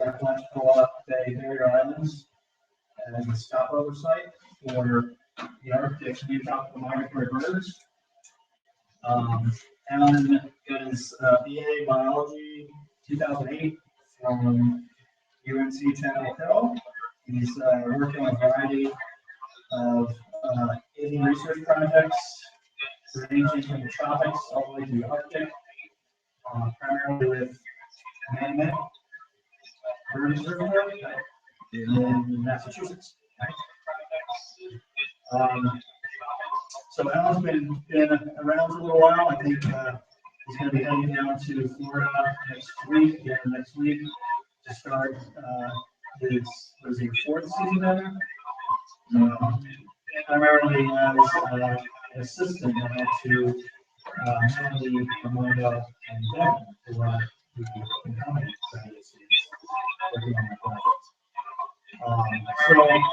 Apalachicola Bay Barrier Islands as a stopover site for the Arctic neotropical migratory birds. Alan got his BA Biology 2008 from UNC Chapel Hill. He's working on a variety of Indian research projects ranging from the tropics all the way to the Arctic, primarily with man-made bird observatory in Massachusetts. So Alan's been around for a little while. I think he's going to be heading down to Florida next week to start his fourth season there. Primarily as an assistant to Natalie, Armando, and Devin, who are the incumbent candidates working on that project.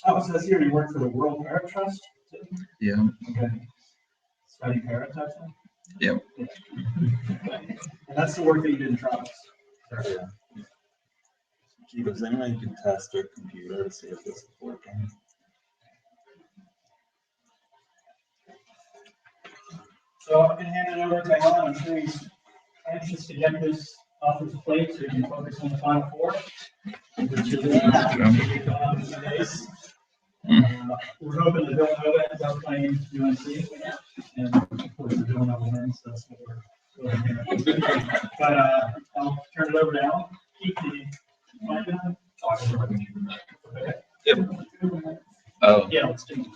So it says here you work for the World Parrot Trust? Yeah. Okay. Study parrot testing? Yep. Yeah. Okay. And that's the work that you did in tropics? Yeah. Does anyone can test their computer to see if this is working? So I'm going to hand it over to Alan. I'm sure he's anxious to get this off his plate so he can focus on the Final Four, which is days. We're hoping that Villanova ends up playing UNC, and of course the Villanova wins. That's what we're going to do. But I'll turn it over to Alan. Keep the mic on. Okay. Yep. Oh. Yeah, let's do it.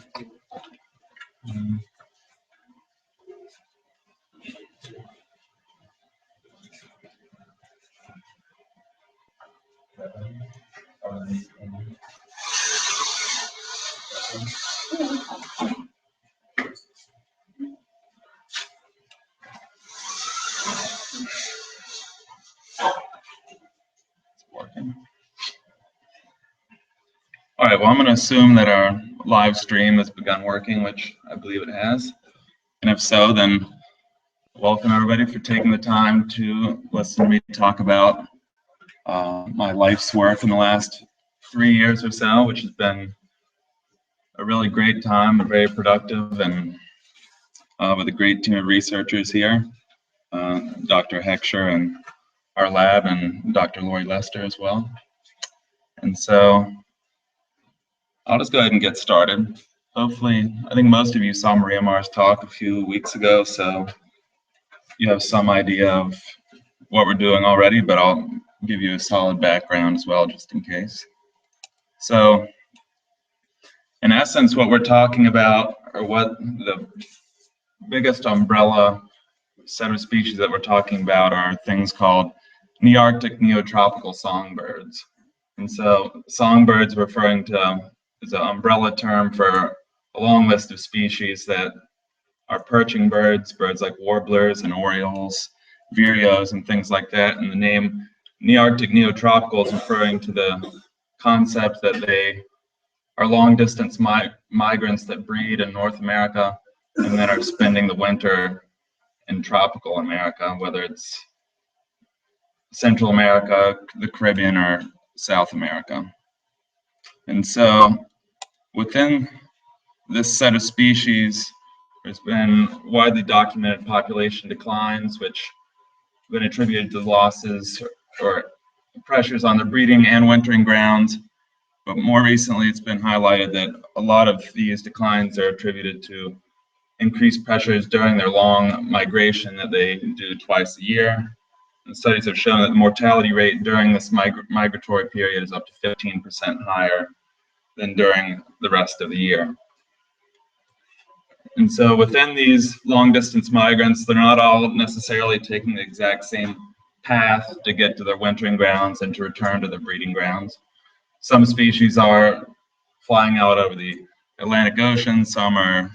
All right, well, I'm going to assume that our live stream has begun working, which I believe it has. And if so, then welcome everybody for taking the time to listen to me talk about my life's work in the last 3 years or so, which has been a really great time, very productive, and with a great team of researchers here, Dr. Heckscher and our lab, and Dr. Lori Lester as well. And so I'll just go ahead and get started. Hopefully, I think most of you saw Maria Mar's talk a few weeks ago, so you have some idea of what we're doing already, but I'll give you a solid background as well, just in case. So, in essence, what we're talking about, or what the biggest umbrella set of species that we're talking about, are things called Nearctic neotropical songbirds. And so, songbirds referring to is an umbrella term for a long list of species that are perching birds, birds like warblers and orioles, vireos, and things like that. And the name Nearctic neotropical is referring to the concept that they are long-distance migrants that breed in North America and then are spending the winter in tropical America, whether it's Central America, the Caribbean, or South America. And so within this set of species, there's been widely documented population declines, which have been attributed to losses or pressures on the breeding and wintering grounds. But more recently, it's been highlighted that a lot of these declines are attributed to increased pressures during their long migration that they do twice a year. And studies have shown that the mortality rate during this migratory period is up to 15% higher than during the rest of the year. And so within these long-distance migrants, they're not all necessarily taking the exact same path to get to their wintering grounds and to return to their breeding grounds. Some species are flying out over the Atlantic Ocean, some are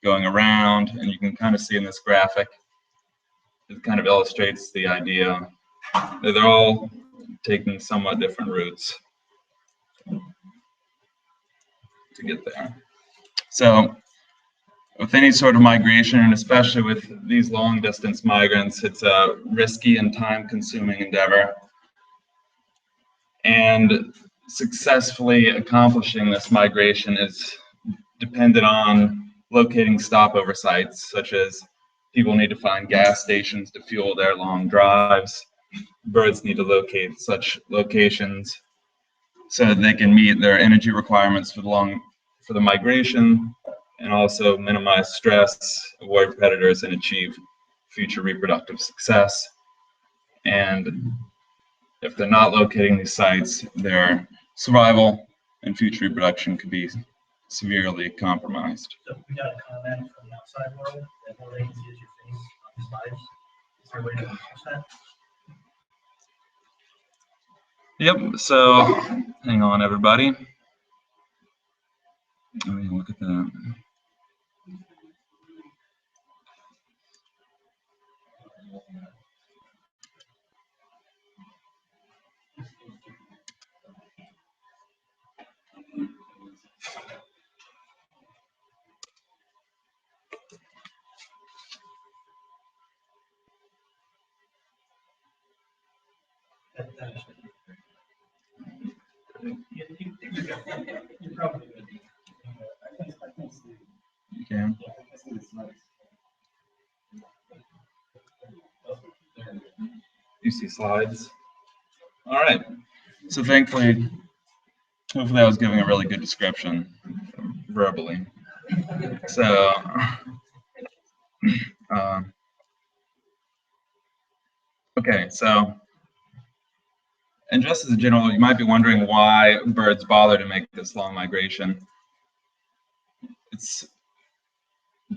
going around, and you can kind of see in this graphic, it kind of illustrates the idea that they're all taking somewhat different routes to get there. So with any sort of migration, and especially with these long distance migrants, it's a risky and time consuming endeavor. And successfully accomplishing this migration is dependent on locating stopover sites, such as people need to find gas stations to fuel their long drives. Birds need to locate such locations so that they can meet their energy requirements for the migration, and also minimize stress, avoid predators, and achieve future reproductive success. And if they're not locating these sites, their survival and future reproduction could be severely compromised. So we got a comment from the outside world that more latency is your face on the slides. Is there a way to fix that? Yep, so hang on everybody. Let me look at that. You're probably good. You can. You see slides? All right. So thankfully, hopefully I was giving a really good description verbally. So, okay, so, and just as a general, you might be wondering why birds bother to make this long migration.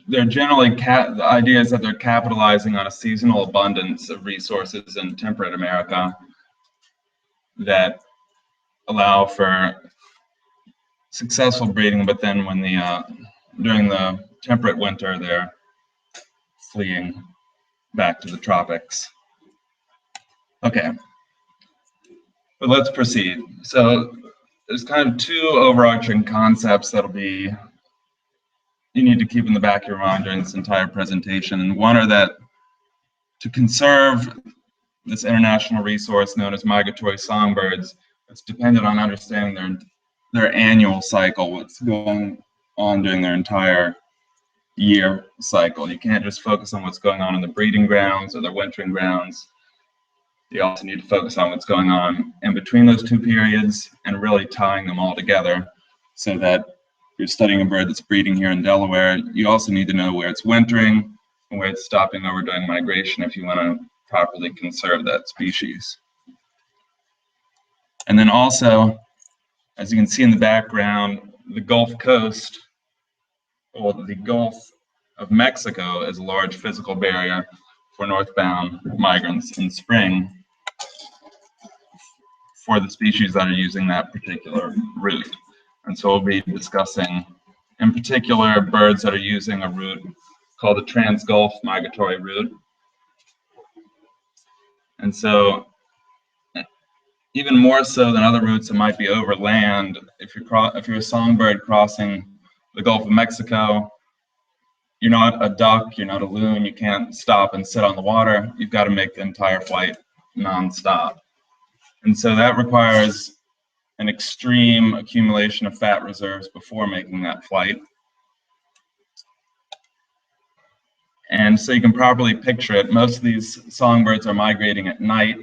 They're generally, the idea is that they're capitalizing on a seasonal abundance of resources in temperate America that allow for successful breeding, but then when during the temperate winter, they're fleeing back to the tropics. Okay, but let's proceed. So there's kind of two overarching concepts you need to keep in the back of your mind during this entire presentation. And one are that to conserve this international resource known as migratory songbirds, it's dependent on understanding their annual cycle, what's going on during their entire year cycle. You can't just focus on what's going on in the breeding grounds or the wintering grounds. You also need to focus on what's going on in between those two periods and really tying them all together, so that if you're studying a bird that's breeding here in Delaware, you also need to know where it's wintering and where it's stopping over during migration if you want to properly conserve that species. And then also, as you can see in the background, the Gulf Coast, or the Gulf of Mexico, is a large physical barrier for northbound migrants in spring for the species that are using that particular route. And so we'll be discussing, in particular, birds that are using a route called the Trans-Gulf Migratory Route. And so, even more so than other routes that might be over land, if you're a songbird crossing the Gulf of Mexico, you're not a duck, you're not a loon, you can't stop and sit on the water. You've got to make the entire flight nonstop. And so that requires an extreme accumulation of fat reserves before making that flight. And so you can properly picture it. Most of these songbirds are migrating at night,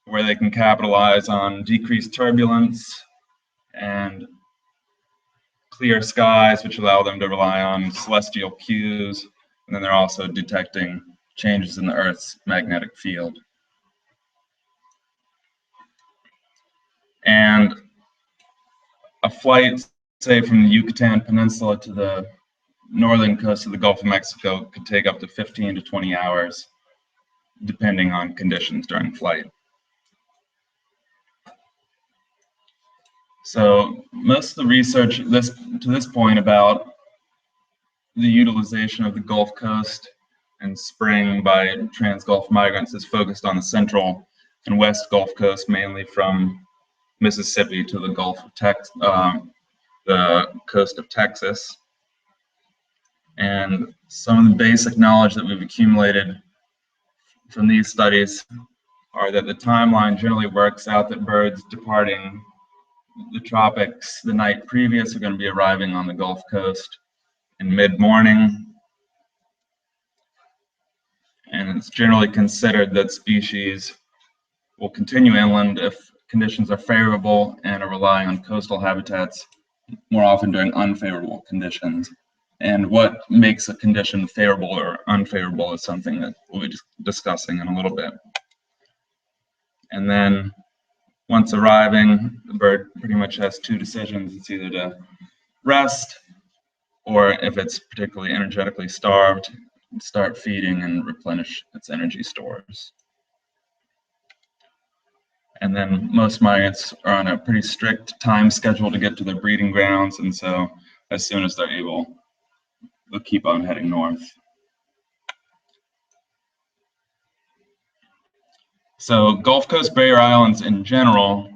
where they can capitalize on decreased turbulence and clear skies, which allow them to rely on celestial cues. And then they're also detecting changes in the Earth's magnetic field. And a flight, say, from the Yucatan Peninsula to the northern coast of the Gulf of Mexico could take up to 15 to 20 hours, depending on conditions during flight. So most of the research to this point about the utilization of the Gulf Coast in spring by trans-Gulf migrants is focused on the central and west Gulf Coast, mainly from Mississippi to the the coast of Texas. And some of the basic knowledge that we've accumulated from these studies are that the timeline generally works out that birds departing the tropics the night previous are going to be arriving on the Gulf Coast in mid-morning. And it's generally considered that species will continue inland if conditions are favorable and are relying on coastal habitats more often during unfavorable conditions. And what makes a condition favorable or unfavorable is something that we'll be discussing in a little bit. And then once arriving, the bird pretty much has two decisions. It's either to rest, or if it's particularly energetically starved, start feeding and replenish its energy stores. And then most migrants are on a pretty strict time schedule to get to their breeding grounds, and so as soon as they're able, they'll keep on heading north. So Gulf Coast barrier islands in general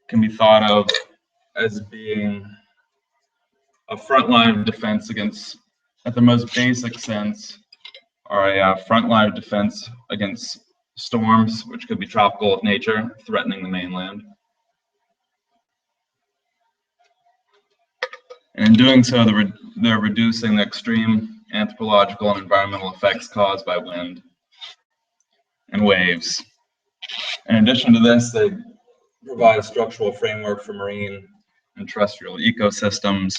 can be thought of as being a front line of defense against, at the most basic sense, are a front line of defense against storms, which could be tropical of nature, threatening the mainland. And in doing so, they're reducing the extreme anthropological and environmental effects caused by wind and waves. In addition to this, they provide a structural framework for marine and terrestrial ecosystems,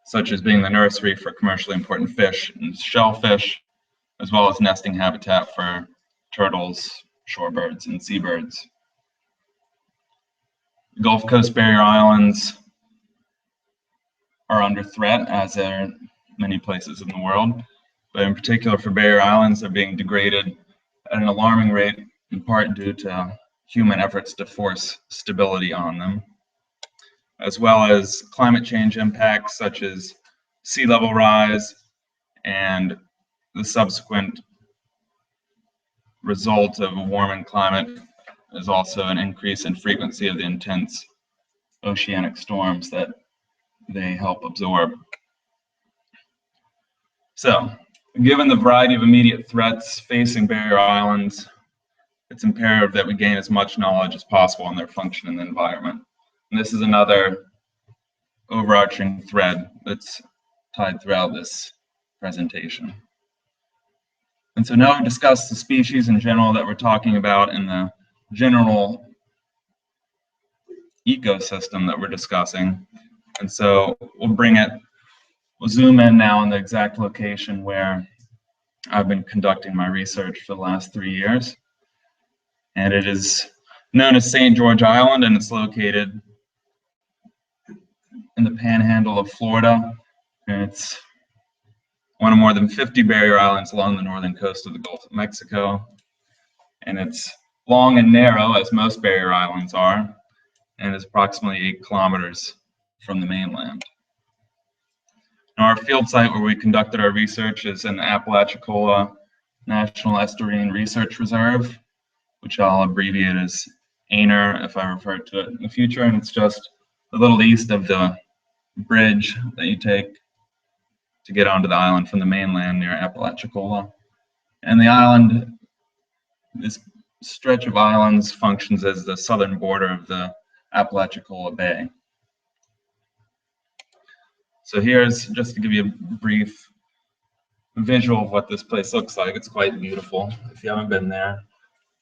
such as being the nursery for commercially important fish and shellfish, as well as nesting habitat for turtles, shorebirds, and seabirds. Gulf Coast barrier islands are under threat, as are many places in the world, but in particular for barrier islands, they're being degraded at an alarming rate, in part due to human efforts to force stability on them, as well as climate change impacts such as sea level rise and the subsequent result of a warming climate is also an increase in frequency of the intense oceanic storms that they help absorb. So, given the variety of immediate threats facing barrier islands, it's imperative that we gain as much knowledge as possible on their function in the environment. And this is another overarching thread that's tied throughout this presentation. And so now we've discussed the species in general that we're talking about in the general ecosystem that we're discussing. And so we'll zoom in now on the exact location where I've been conducting my research for the last 3 years. And it is known as St. George Island, and it's located in the panhandle of Florida. And it's one of more than 50 barrier islands along the northern coast of the Gulf of Mexico. And it's long and narrow, as most barrier islands are, and is approximately 8 kilometers from the mainland. Now, our field site where we conducted our research is in the Apalachicola National Estuarine Research Reserve, which I'll abbreviate as ANER if I refer to it in the future, and it's just a little east of the bridge that you take to get onto the island from the mainland near Apalachicola. And the island, this stretch of islands, functions as the southern border of the Apalachicola Bay. So here's, just to give you a brief visual of what this place looks like. It's quite beautiful if you haven't been there.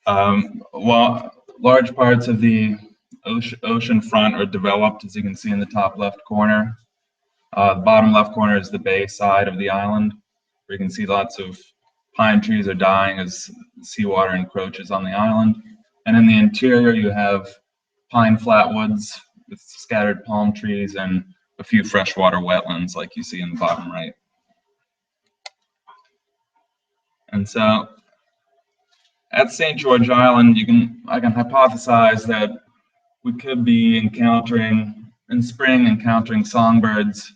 Well, large parts of the ocean front are developed, as you can see in the top left corner. The bottom left corner is the bay side of the island, where you can see lots of pine trees are dying as seawater encroaches on the island. And in the interior, you have pine flatwoods with scattered palm trees and a few freshwater wetlands like you see in the bottom right. And so at St. George Island, I can hypothesize that we could be encountering songbirds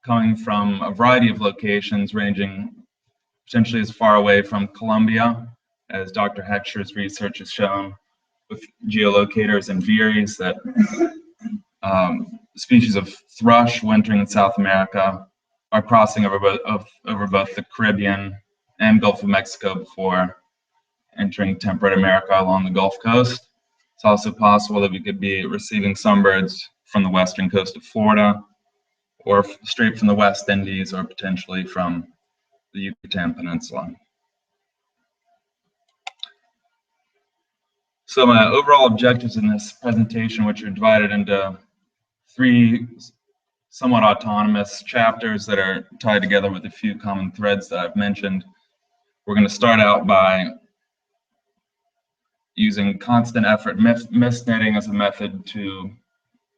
coming from a variety of locations, ranging potentially as far away from Colombia, as Dr. Heckscher's research has shown with geolocators and veeries that species of thrush wintering in South America are crossing over both the Caribbean and Gulf of Mexico before entering temperate America along the Gulf Coast. It's also possible that we could be receiving some birds from the western coast of Florida, or straight from the West Indies, or potentially from the Yucatan Peninsula. So my overall objectives in this presentation, which are divided into 3 somewhat autonomous chapters that are tied together with a few common threads that I've mentioned. We're going to start out by using constant effort mist netting as a method to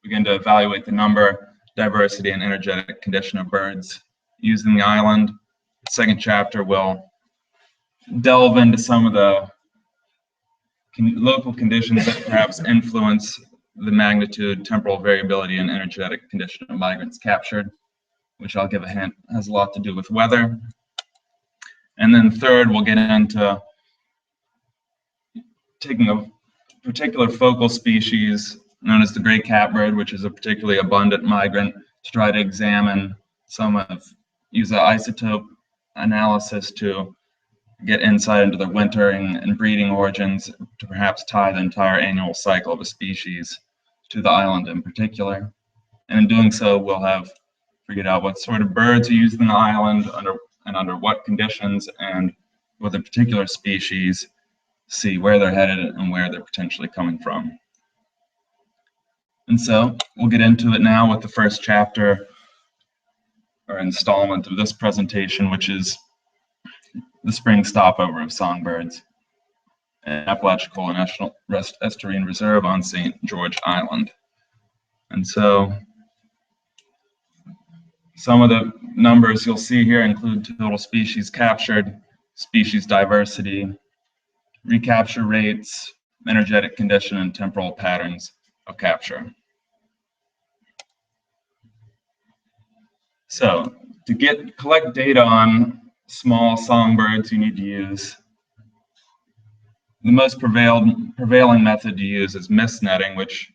begin to evaluate the number, diversity, and energetic condition of birds using the island. The second chapter will delve into some of the local conditions that perhaps influence the magnitude, temporal variability, and energetic condition of migrants captured, which I'll give a hint has a lot to do with weather. And then third, we'll get into taking a particular focal species known as the gray catbird, which is a particularly abundant migrant, to try to examine use an isotope analysis to get insight into their wintering and breeding origins, to perhaps tie the entire annual cycle of a species to the island in particular. And in doing so, we'll have figured out what sort of birds are used in the island, under what conditions, and with a particular species, see where they're headed and where they're potentially coming from. And so we'll get into it now with the first chapter or installment of this presentation, which is the spring stopover of songbirds at Apalachicola National Estuarine Reserve on St. George Island. And so some of the numbers you'll see here include total species captured, species diversity, recapture rates, energetic condition, and temporal patterns of capture. So to collect data on small songbirds, you need to use the most prevailing method to use is mist netting, which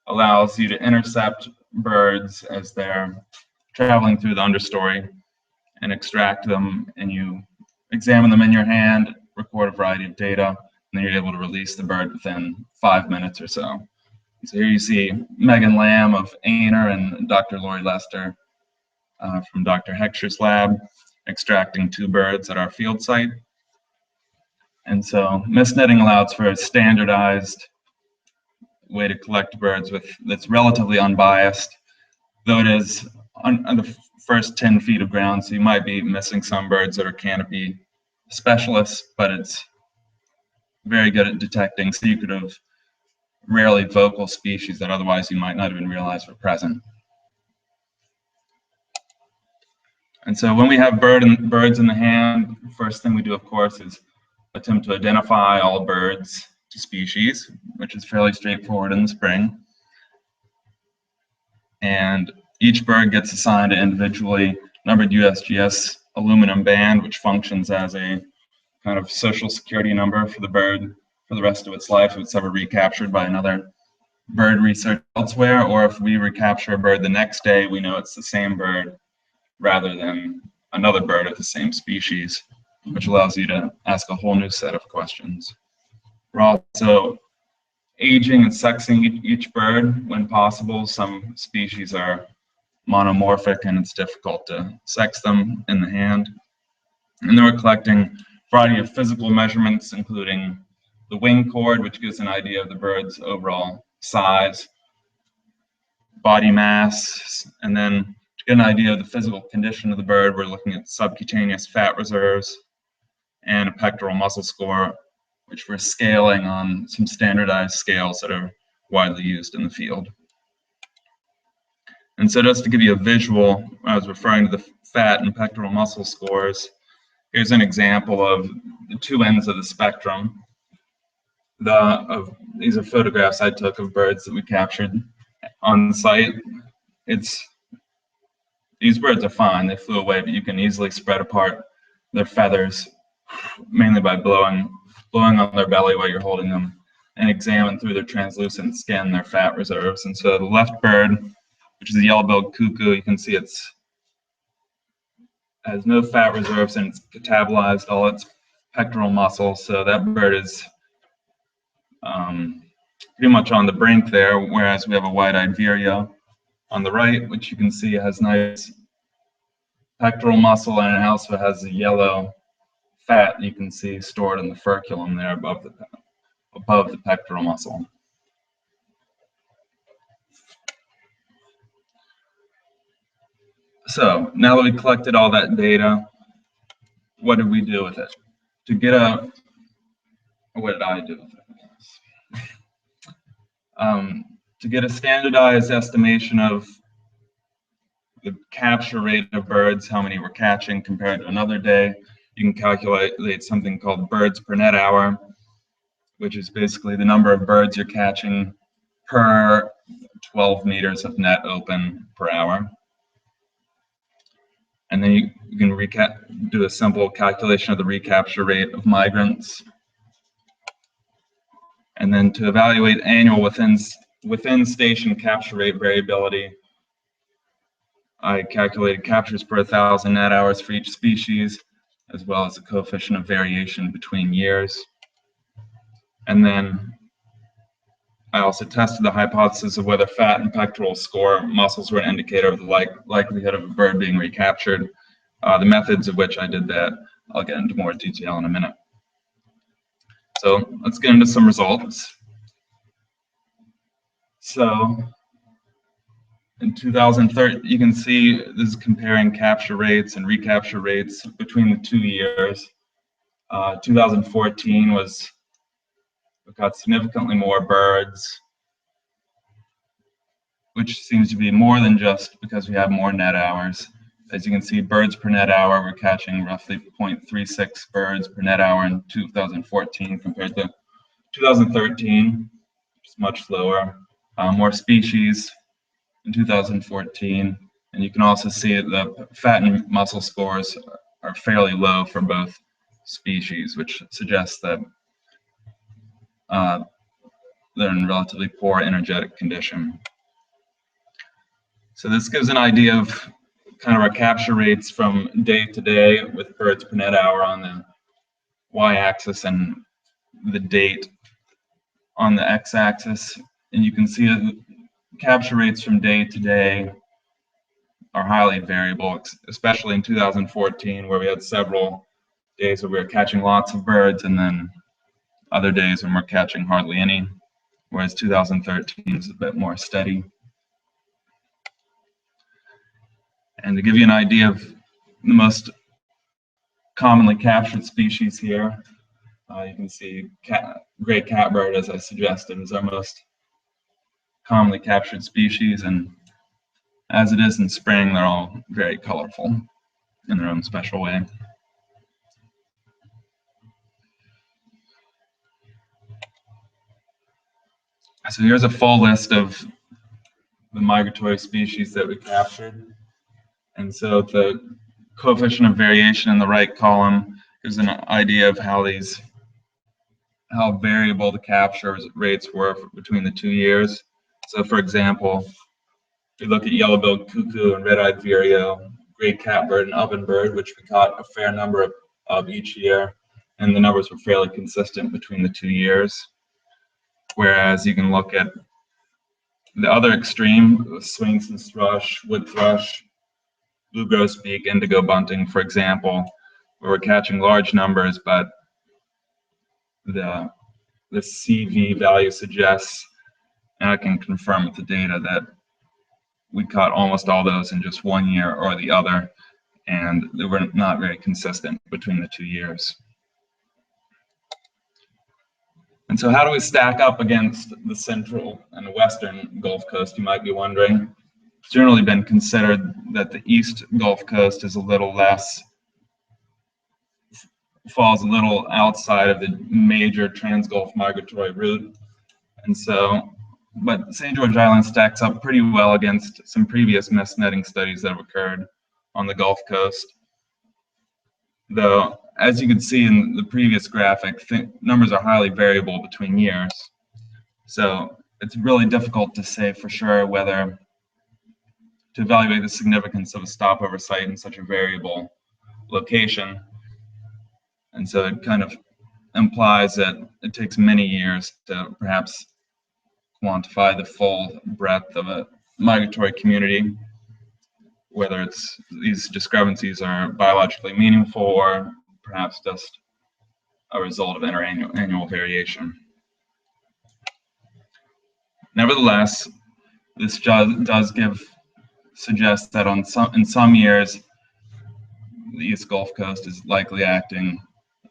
allows you to intercept birds as they're traveling through the understory and extract them, and you examine them in your hand, record a variety of data, and then you're able to release the bird within 5 minutes or so. So here you see Megan Lamb of Ainer and Dr. Lori Lester from Dr. Heckscher's lab extracting 2 birds at our field site. And so mist netting allows for a standardized way to collect birds that's relatively unbiased, though it is on the first 10 feet of ground, so you might be missing some birds that are canopy specialists, but it's very good at detecting, so you could have rarely vocal species that otherwise you might not even realize were present. And so when we have birds in the hand, the first thing we do, of course, is attempt to identify all birds to species, which is fairly straightforward in the spring. And each bird gets assigned an individually numbered USGS aluminum band, which functions as a kind of social security number for the bird for the rest of its life if it's ever recaptured by another bird research elsewhere, or if we recapture a bird the next day, we know it's the same bird rather than another bird of the same species, which allows you to ask a whole new set of questions. We're also aging and sexing each bird when possible. Some species are monomorphic and it's difficult to sex them in the hand. And then we're collecting a variety of physical measurements, including the wing chord, which gives an idea of the bird's overall size, body mass, and then to get an idea of the physical condition of the bird, we're looking at subcutaneous fat reserves and a pectoral muscle score, which we're scaling on some standardized scales that are widely used in the field. And so just to give you a visual, I was referring to the fat and pectoral muscle scores. Here's an example of the 2 ends of the spectrum. These are photographs I took of birds that we captured on site. These birds are fine, they flew away, but you can easily spread apart their feathers, mainly by blowing on their belly while you're holding them, and examine through their translucent skin their fat reserves. And so the left bird, which is a yellow-billed cuckoo, you can see has no fat reserves and it's catabolized all its pectoral muscle. So that bird is pretty much on the brink there, whereas we have a wide-eyed vireo on the right, which you can see has nice pectoral muscle, and it also has the yellow fat you can see stored in the furculum there above the pectoral muscle. So now that we collected all that data, what did we do with it? What did I do with it? To get a standardized estimation of the capture rate of birds, how many we're catching compared to another day, you can calculate something called birds per net hour, which is basically the number of birds you're catching per 12 meters of net open per hour. And then you can do a simple calculation of the recapture rate of migrants. And then to evaluate annual within station capture rate variability, I calculated captures per 1,000 net hours for each species, as well as the coefficient of variation between years. And then I also tested the hypothesis of whether fat and pectoral score muscles were an indicator of the likelihood of a bird being recaptured. The methods of which I did that, I'll get into more detail in a minute. So let's get into some results. So in 2013, you can see this is comparing capture rates and recapture rates between the 2 years. 2014 we got significantly more birds, which seems to be more than just because we have more net hours. As you can see, birds per net hour, we're catching roughly 0.36 birds per net hour in 2014 compared to 2013, which is much lower. More species in 2014, and you can also see the fat and muscle scores are fairly low for both species, which suggests that they're in relatively poor energetic condition. So this gives an idea of kind of our capture rates from day to day with birds per net hour on the y-axis and the date on the x-axis. And you can see that capture rates from day to day are highly variable, especially in 2014, where we had several days where we were catching lots of birds and then other days when we're catching hardly any, whereas 2013 is a bit more steady. And to give you an idea of the most commonly captured species here, you can see gray catbird, as I suggested, is our most commonly captured species, and as it is in spring, they're all very colorful in their own special way. So here's a full list of the migratory species that we captured. And so the coefficient of variation in the right column gives an idea of how variable the capture rates were between the 2 years. So for example, if we look at yellow-billed cuckoo and red-eyed vireo, gray catbird and ovenbird, which we caught a fair number of each year, and the numbers were fairly consistent between the 2 years. Whereas you can look at the other extreme, Swainson's thrush, wood thrush, blue grosbeak, indigo bunting, for example, where we're catching large numbers, but the CV value suggests, and I can confirm with the data, that we caught almost all those in just 1 year or the other, and they were not very consistent between the 2 years. And so how do we stack up against the central and the western Gulf Coast, you might be wondering. It's generally been considered that the east Gulf Coast is a little less, falls a little outside of the major trans-Gulf migratory route. And so, but St. George Island stacks up pretty well against some previous mesh netting studies that have occurred on the Gulf Coast. Though, as you can see in the previous graphic, numbers are highly variable between years. So it's really difficult to say for sure whether to evaluate the significance of a stopover site in such a variable location. And so it kind of implies that it takes many years to perhaps quantify the full breadth of a migratory community, whether these discrepancies are biologically meaningful or perhaps just a result of interannual variation. Nevertheless, this does suggest that in some years, the East Gulf Coast is likely acting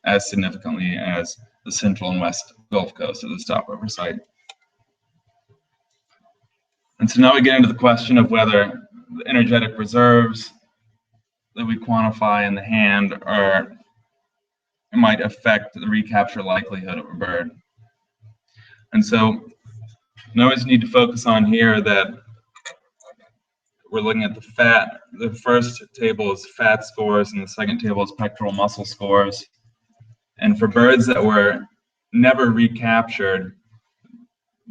as significantly as the Central and West Gulf Coast at the stopover site. And so now we get into the question of whether the energetic reserves that we quantify in the hand might affect the recapture likelihood of a bird. And so we always need to focus on here that we're looking at the first table is fat scores and the second table is pectoral muscle scores. And for birds that were never recaptured,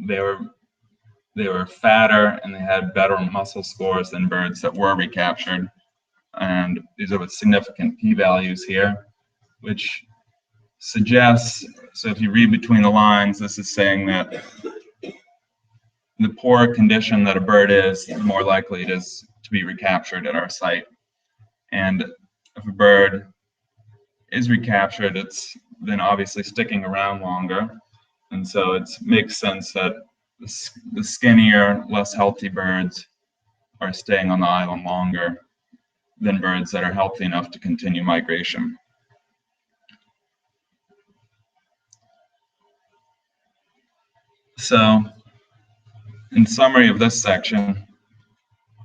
they were fatter and they had better muscle scores than birds that were recaptured. And these are with significant p-values here, which suggests, so if you read between the lines, this is saying that the poorer condition that a bird is, the more likely it is to be recaptured at our site. And if a bird is recaptured, it's then obviously sticking around longer. And so it makes sense that the skinnier, less healthy birds are staying on the island longer than birds that are healthy enough to continue migration. So, in summary of this section,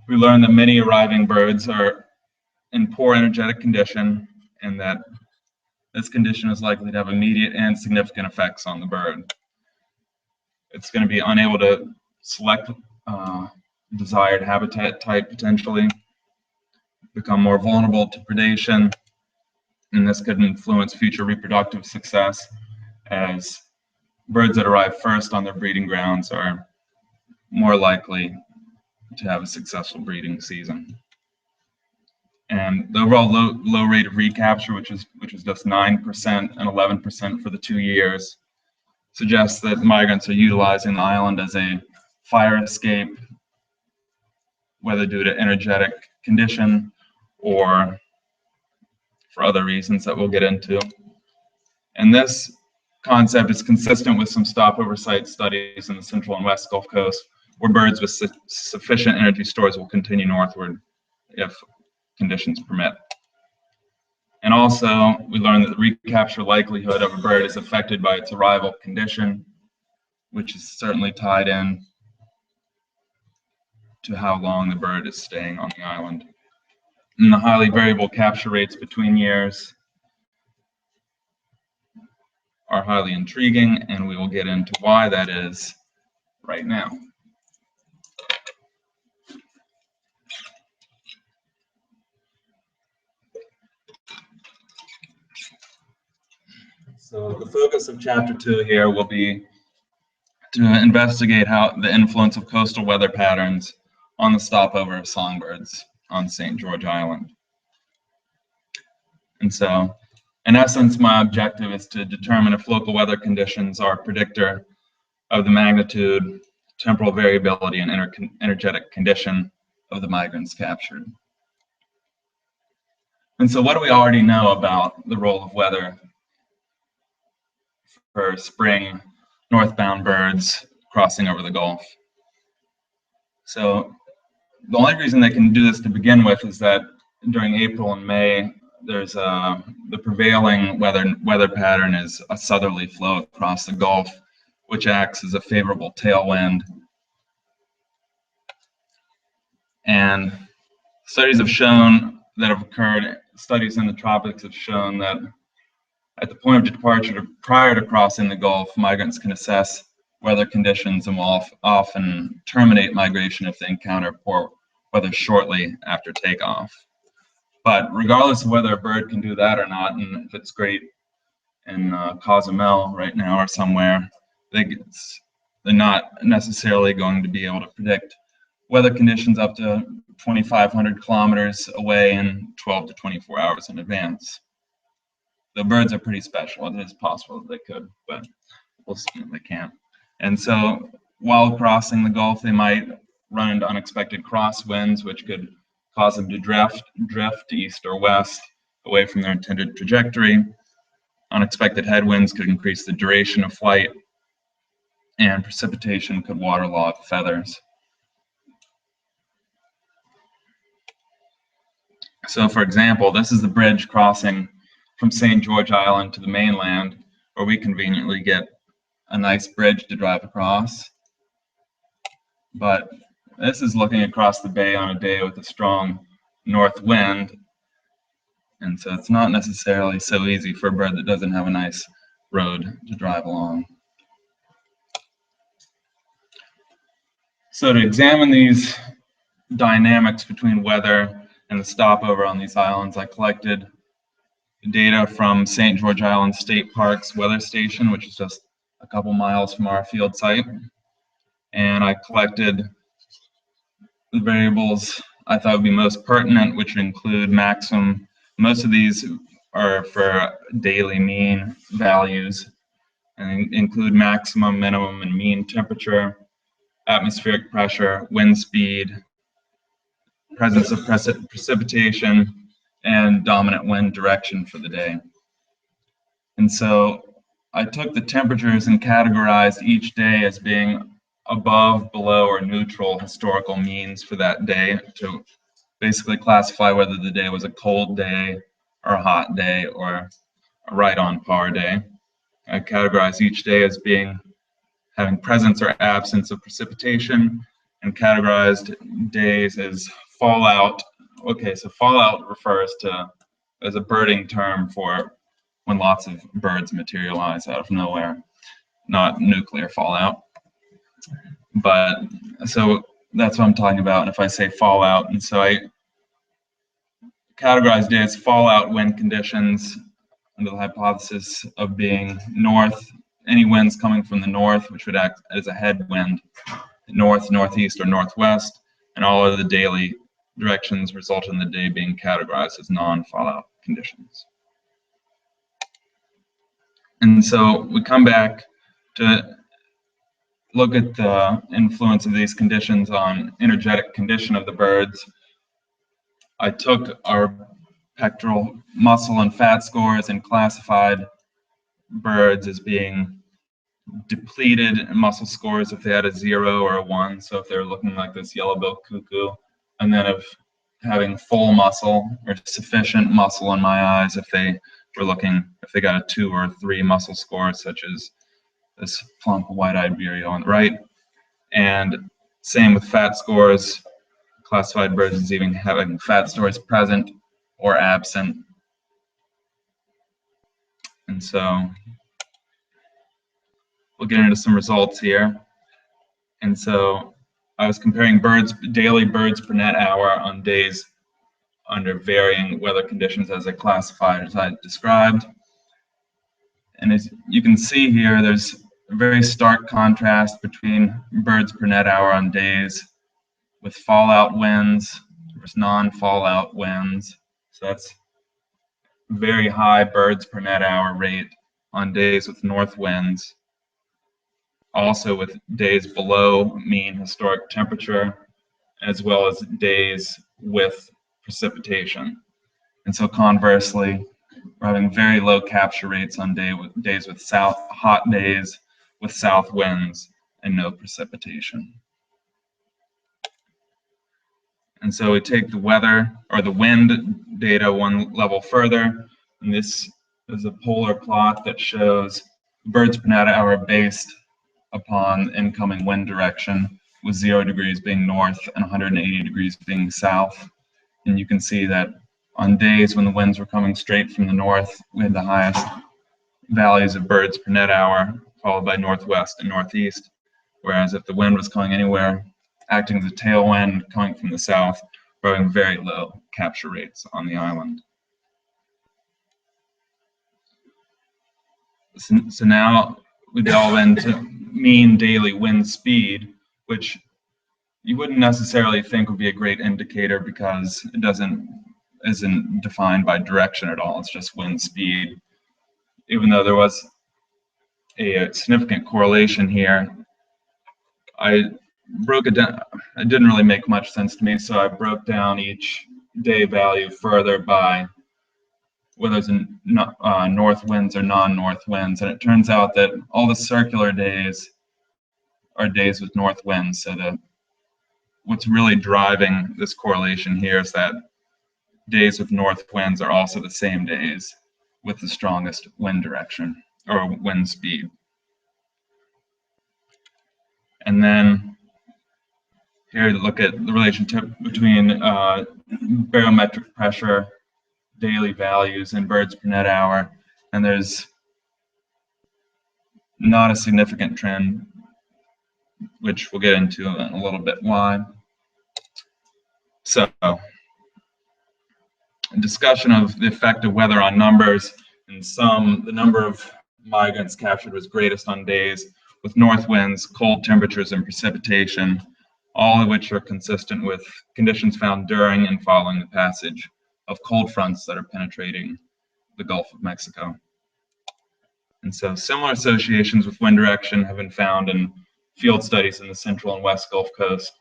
we learned that many arriving birds are in poor energetic condition and that this condition is likely to have immediate and significant effects on the bird. It's going to be unable to select desired habitat type potentially, become more vulnerable to predation, and this could influence future reproductive success as birds that arrive first on their breeding grounds are more likely to have a successful breeding season. And the overall low rate of recapture, which is just 9% and 11% for the 2 years, suggests that migrants are utilizing the island as a fire escape, whether due to energetic condition or for other reasons that we'll get into. And this concept is consistent with some stopover site studies in the Central and West Gulf Coast, where birds with sufficient energy stores will continue northward if conditions permit. And also, we learned that the recapture likelihood of a bird is affected by its arrival condition, which is certainly tied in to how long the bird is staying on the island. And the highly variable capture rates between years are highly intriguing, and we will get into why that is right now. So the focus of chapter 2 here will be to investigate how the influence of coastal weather patterns on the stopover of songbirds on St. George Island. And so, in essence, my objective is to determine if local weather conditions are a predictor of the magnitude, temporal variability, and energetic condition of the migrants captured. And so what do we already know about the role of weather for spring northbound birds crossing over the Gulf? So the only reason they can do this to begin with is that during April and May, there's the prevailing weather pattern is a southerly flow across the Gulf, which acts as a favorable tailwind. And studies have shown that have occurred, studies in the tropics have shown that at the point of departure prior to crossing the Gulf, migrants can assess weather conditions and will often terminate migration if they encounter poor weather shortly after takeoff. But regardless of whether a bird can do that or not, and if it's great in Cozumel right now or somewhere, they're not necessarily going to be able to predict weather conditions up to 2,500 kilometers away in 12 to 24 hours in advance. The birds are pretty special. It is possible that they could, but we'll see if they can't. And so while crossing the Gulf, they might run into unexpected crosswinds, which could cause them to drift to east or west away from their intended trajectory. Unexpected headwinds could increase the duration of flight, and precipitation could waterlog feathers. So for example, this is the bridge crossing from St. George Island to the mainland, where we conveniently get a nice bridge to drive across. But this is looking across the bay on a day with a strong north wind, and so it's not necessarily so easy for a bird that doesn't have a nice road to drive along. So to examine these dynamics between weather and the stopover on these islands, I collected data from St. George Island State Park's weather station, which is just a couple miles from our field site. And I collected the variables I thought would be most pertinent, which include maximum. Most of these are for daily mean values and include maximum, minimum, and mean temperature, atmospheric pressure, wind speed, presence of precipitation, and dominant wind direction for the day. And so I took the temperatures and categorized each day as being above, below, or neutral historical means for that day to basically classify whether the day was a cold day or a hot day or a right on par day. I categorized each day as having presence or absence of precipitation, and categorized days as fallout. Okay, so fallout refers to as a birding term for when lots of birds materialize out of nowhere, not nuclear fallout. But so that's what I'm talking about. And if I say fallout, and so I categorized it as fallout wind conditions under the hypothesis of being north, any winds coming from the north, which would act as a headwind, north, northeast, or northwest, and all of the daily directions result in the day being categorized as non-fallout conditions. And so we come back to look at the influence of these conditions on energetic condition of the birds. I took our pectoral muscle and fat scores and classified birds as being depleted muscle scores if they had a 0 or a 1, so if they're looking like this yellow-billed cuckoo, and then of having full muscle or sufficient muscle in my eyes if they got a 2 or 3 muscle score, such as this plump white-eyed vireo on the right. And same with fat scores, classified birds as even having fat stores present or absent. And so we'll get into some results here. And so I was comparing daily birds per net hour on days under varying weather conditions as I classified, as I described. And as you can see here, there's a very stark contrast between birds per net hour on days with fallout winds versus non-fallout winds. So that's very high birds per net hour rate on days with north winds. Also with days below mean historic temperature, as well as days with precipitation. And so conversely, we're having very low capture rates on days with hot days with south winds and no precipitation. And so we take the weather or the wind data one level further, and this is a polar plot that shows birds per net hour based upon incoming wind direction, with 0 degrees being north and 180 degrees being south. And you can see that on days when the winds were coming straight from the north, we had the highest values of birds per net hour, followed by northwest and northeast. Whereas if the wind was coming anywhere, acting as a tailwind coming from the south, we're having very low capture rates on the island. So now we delve into mean daily wind speed, which you wouldn't necessarily think would be a great indicator because it isn't defined by direction at all. It's just wind speed. even though there was a significant correlation here, I broke it down. It didn't really make much sense to me, so I broke down each day value further by whether it's north winds or non-north winds, and it turns out that all the circular days are days with north winds. So what's really driving this correlation here is that days with north winds are also the same days with the strongest wind direction or wind speed. And then here to look at the relationship between barometric pressure, daily values, and birds per net hour, and there's not a significant trend, which we'll get into in a little bit why. So, a discussion of the effect of weather on numbers. In some, the number of migrants captured was greatest on days with north winds, cold temperatures, and precipitation, all of which are consistent with conditions found during and following the passage of cold fronts that are penetrating the Gulf of Mexico. And so similar associations with wind direction have been found in field studies in the central and west Gulf Coast,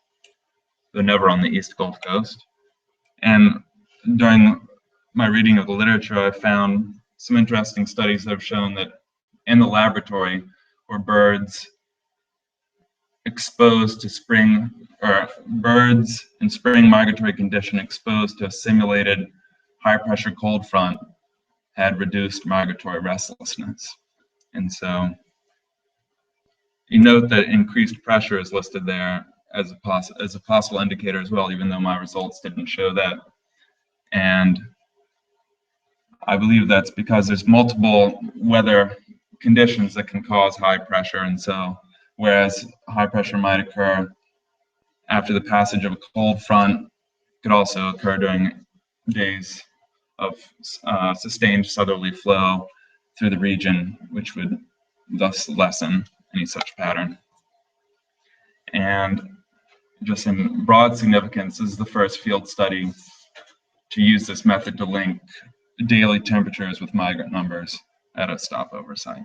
though never on the east Gulf Coast. And during my reading of the literature, I found some interesting studies that have shown that in the laboratory where birds exposed to spring, or birds in spring migratory condition exposed to a simulated high pressure cold front had reduced migratory restlessness. And so you note that increased pressure is listed there as a possible indicator as well, even though my results didn't show that. And I believe that's because there's multiple weather conditions that can cause high pressure. And so whereas high pressure might occur after the passage of a cold front, could also occur during days of sustained southerly flow through the region, which would thus lessen any such pattern. And just in broad significance, this is the first field study to use this method to link daily temperatures with migrant numbers at a stopover site.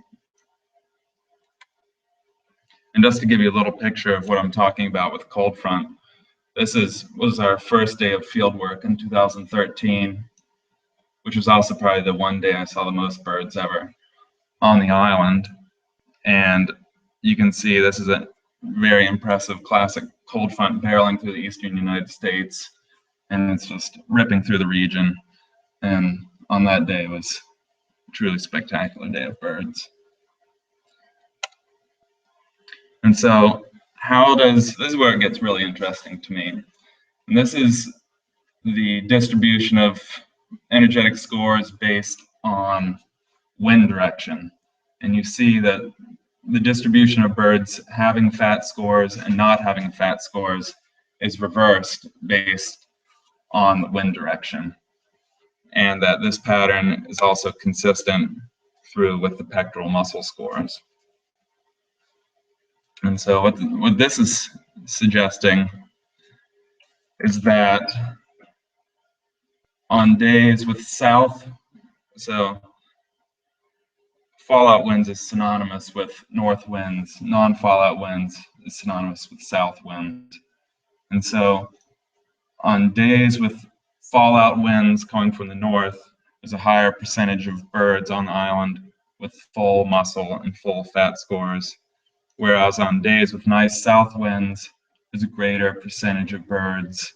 And just to give you a little picture of what I'm talking about with cold front, this was our first day of field work in 2013, which was also probably the one day I saw the most birds ever on the island. And you can see this is a very impressive classic cold front barreling through the eastern United States, and it's just ripping through the region. And on that day was a truly spectacular day of birds. And so this is where it gets really interesting to me. And this is the distribution of energetic scores based on wind direction. And you see that the distribution of birds having fat scores and not having fat scores is reversed based on the wind direction. And that this pattern is also consistent through with the pectoral muscle scores. And so what this is suggesting is that on days with south, so fallout winds is synonymous with north winds, non-fallout winds is synonymous with south winds. And so on days with fallout winds coming from the north, there's a higher percentage of birds on the island with full muscle and full fat scores, whereas on days with nice south winds, there's a greater percentage of birds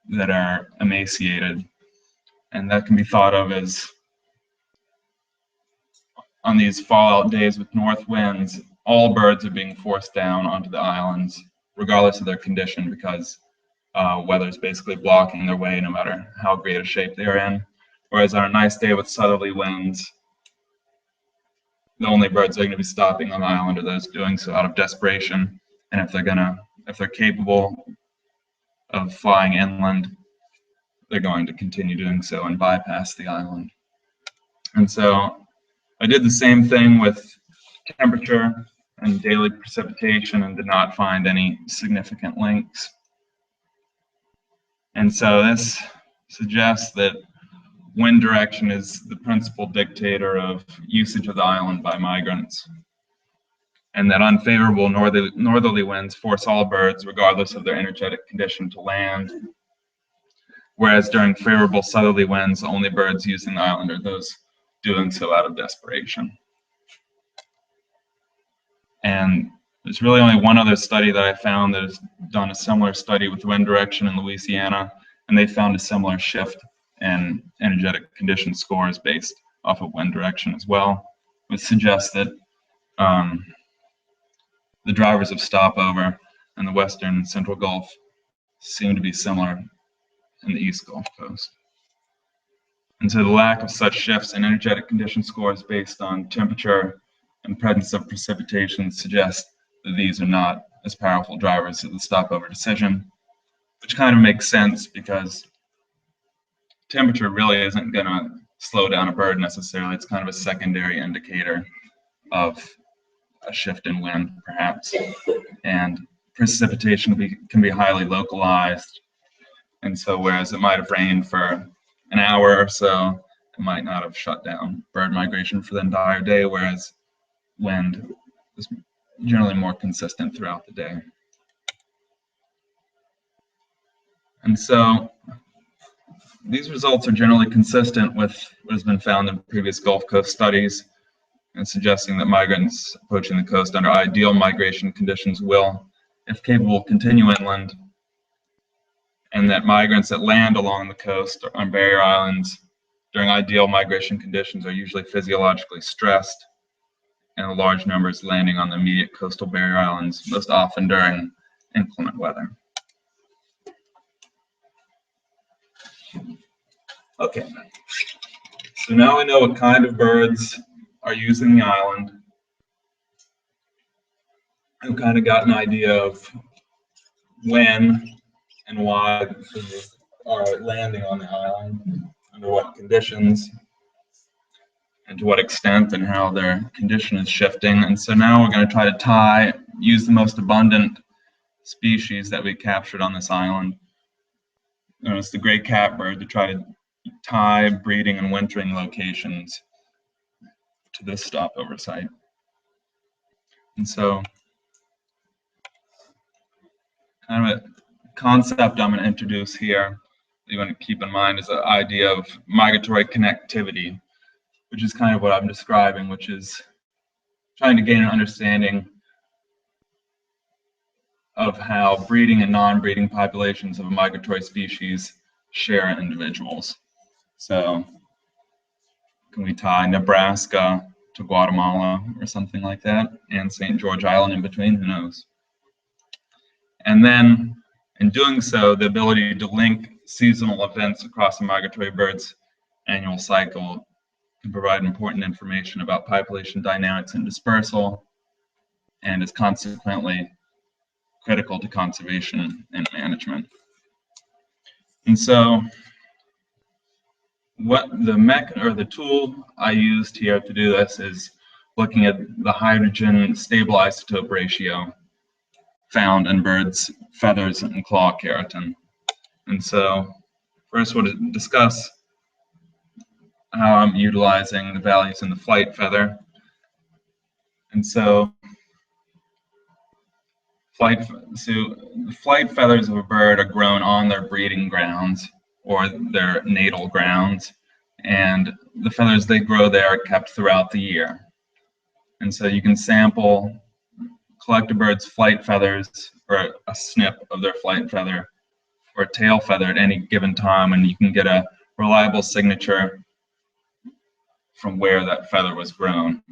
that are emaciated. And that can be thought of as on these fallout days with north winds, all birds are being forced down onto the islands, regardless of their condition, because weather is basically blocking their way no matter how great a shape they are in. Whereas on a nice day with southerly winds, the only birds that are going to be stopping on the island are those doing so out of desperation. And if they're capable of flying inland, they're going to continue doing so and bypass the island. And so I did the same thing with temperature and daily precipitation and did not find any significant links. And so this suggests that wind direction is the principal dictator of usage of the island by migrants, and that unfavorable northerly winds force all birds, regardless of their energetic condition, to land, whereas during favorable southerly winds, only birds using the island are those doing so out of desperation. And there's really only one other study that I found that has done a similar study with wind direction in Louisiana, and they found a similar shift in energetic condition scores based off of wind direction as well, which suggests that the drivers of stopover in the western and central Gulf seem to be similar in the East Gulf Coast. And so the lack of such shifts in energetic condition scores based on temperature and presence of precipitation suggests that these are not as powerful drivers of the stopover decision, which kind of makes sense because temperature really isn't going to slow down a bird necessarily. It's kind of a secondary indicator of a shift in wind, perhaps. And precipitation can be highly localized. And so whereas it might have rained for an hour or so, it might not have shut down bird migration for the entire day, whereas wind is generally more consistent throughout the day. And so these results are generally consistent with what has been found in previous Gulf Coast studies, and suggesting that migrants approaching the coast under ideal migration conditions will, if capable, continue inland, and that migrants that land along the coast or on barrier islands during ideal migration conditions are usually physiologically stressed, and the large numbers landing on the immediate coastal barrier islands, most often during inclement weather. Okay, so now we know what kind of birds are using the island. We've kind of got an idea of when and why they are landing on the island, under what conditions, and to what extent, and how their condition is shifting. And so now we're going to try to use the most abundant species that we captured on this island, known as the gray catbird, to try to tie breeding and wintering locations to this stopover site. And so kind of a concept I'm going to introduce here that you want to keep in mind is the idea of migratory connectivity, which is kind of what I'm describing, which is trying to gain an understanding of how breeding and non-breeding populations of a migratory species share individuals. So can we tie Nebraska to Guatemala or something like that, and St. George Island in between? Who knows? And then in doing so, the ability to link seasonal events across a migratory bird's annual cycle can provide important information about population dynamics and dispersal, and is consequently critical to conservation and management. And so what the tool I used here to do this is looking at the hydrogen stable isotope ratio found in birds' feathers and claw keratin. And so first we'll discuss how I'm utilizing the values in the flight feather. And so the flight feathers of a bird are grown on their breeding grounds or their natal grounds, and the feathers they grow there are kept throughout the year. And so you can collect a bird's flight feathers or a snip of their flight feather or a tail feather at any given time, and you can get a reliable signature from where that feather was grown.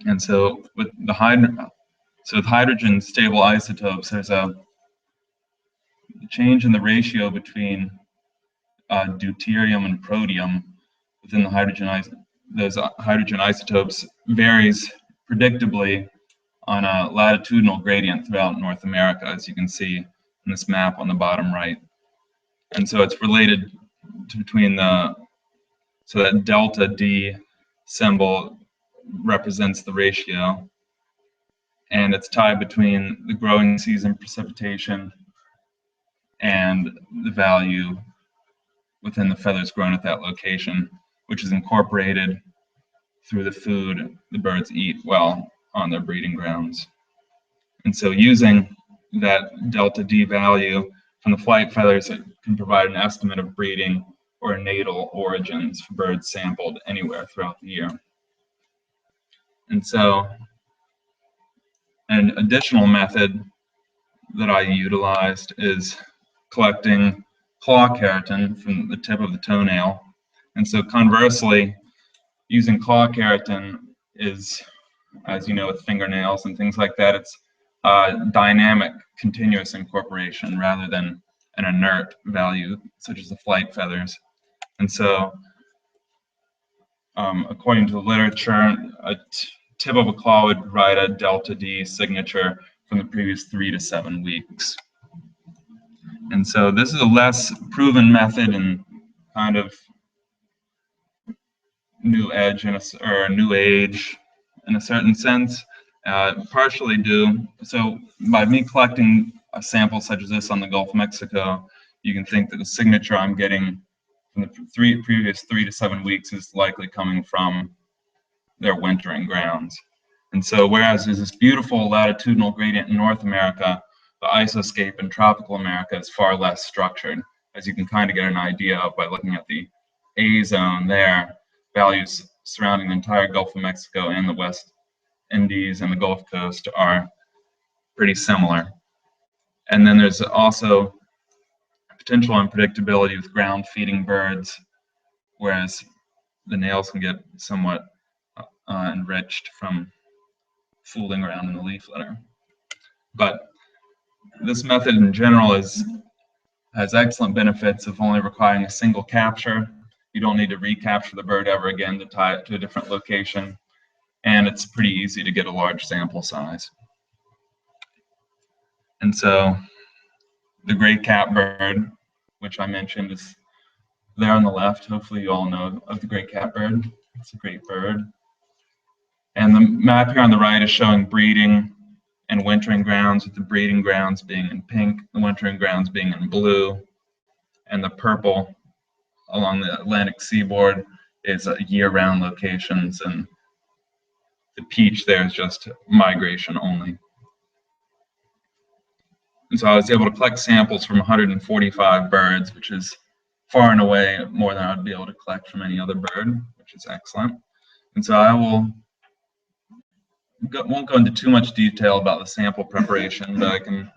And so with hydrogen stable isotopes, there's a change in the ratio between deuterium and protium within those hydrogen isotopes varies predictably on a latitudinal gradient throughout North America, as you can see in this map on the bottom right. And so it's related to so that delta D symbol represents the ratio, and it's tied between the growing season precipitation and the value within the feathers grown at that location, which is incorporated through the food the birds eat while on their breeding grounds. And so using that delta D value from the flight feathers, it can provide an estimate of breeding or Kneidel origins for birds sampled anywhere throughout the year. And so an additional method that I utilized is collecting claw keratin from the tip of the toenail. And so conversely, using claw keratin is, as you know, with fingernails and things like that, it's dynamic, continuous incorporation rather than an inert value such as the flight feathers. And so, according to the literature, a tip of a claw would provide a delta D signature from the previous 3 to 7 weeks. And so this is a less proven method and kind of new edge or new age in a certain sense. Partially due, so by me collecting a sample such as this on the Gulf of Mexico, you can think that the signature I'm getting from the previous 3 to 7 weeks is likely coming from their wintering grounds. And so whereas there's this beautiful latitudinal gradient in North America, the isoscape in tropical America is far less structured, as you can kind of get an idea of by looking at the A zone there. Values surrounding the entire Gulf of Mexico and the West Indies and the Gulf Coast are pretty similar. And then there's also potential unpredictability with ground feeding birds, whereas the nails can get somewhat enriched from fooling around in the leaf litter. But this method in general has excellent benefits of only requiring a single capture. You don't need to recapture the bird ever again to tie it to a different location. And it's pretty easy to get a large sample size. And so the gray catbird, which I mentioned, is there on the left. Hopefully you all know of the gray catbird. It's a great bird. And the map here on the right is showing breeding and wintering grounds, with the breeding grounds being in pink, the wintering grounds being in blue, and the purple along the Atlantic seaboard is year-round locations, and the peach there is just migration only. And so I was able to collect samples from 145 birds, which is far and away more than I'd be able to collect from any other bird, which is excellent. And so I won't go into too much detail about the sample preparation, but I can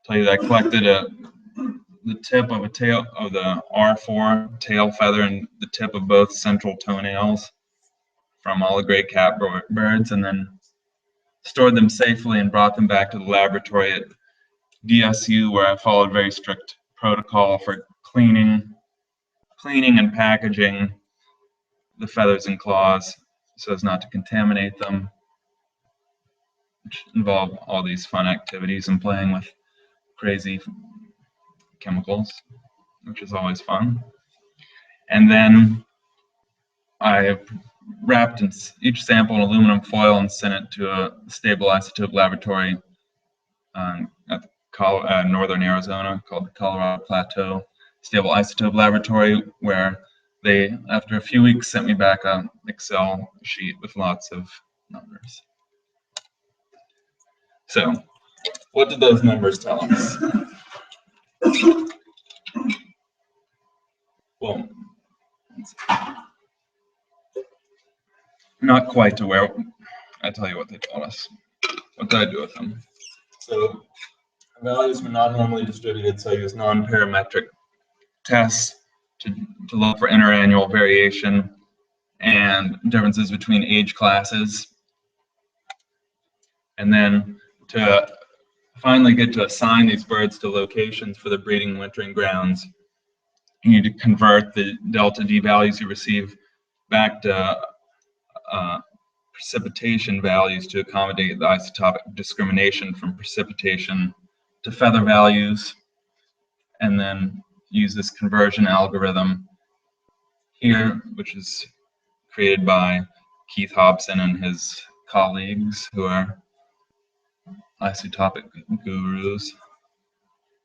tell you that I collected the tip of the R4 tail feather and the tip of both central toenails from all the gray catbirds, and then stored them safely and brought them back to the laboratory at DSU, where I followed very strict protocol for cleaning and packaging the feathers and claws so as not to contaminate them, which involve all these fun activities and playing with crazy chemicals, which is always fun. And then I wrapped each sample in aluminum foil and sent it to a stable isotope laboratory at northern Arizona called the Colorado Plateau Stable Isotope Laboratory, where they, after a few weeks, sent me back an Excel sheet with lots of numbers. So, what did those numbers tell us? Well, not quite to where I tell you what they told us. What did I do with them? So, values were not normally distributed, so I used non-parametric tests to look for interannual variation and differences between age classes. And then to finally get to assign these birds to locations for the breeding and wintering grounds, you need to convert the delta D values you receive back to precipitation values to accommodate the isotopic discrimination from precipitation to feather values, and then use this conversion algorithm here, which is created by Keith Hobson and his colleagues, who are isotopic gurus.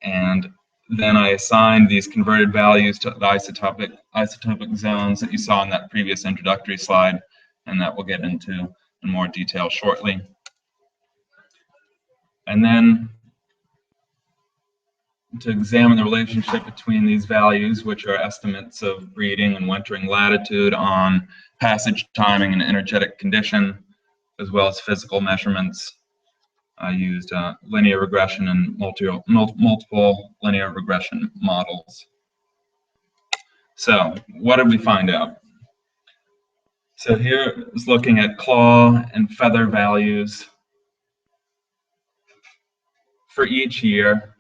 And then I assigned these converted values to the isotopic zones that you saw in that previous introductory slide, and that we'll get into in more detail shortly. And then to examine the relationship between these values, which are estimates of breeding and wintering latitude on passage timing and energetic condition, as well as physical measurements. I used linear regression and multiple linear regression models. So what did we find out? So here is looking at claw and feather values for each year,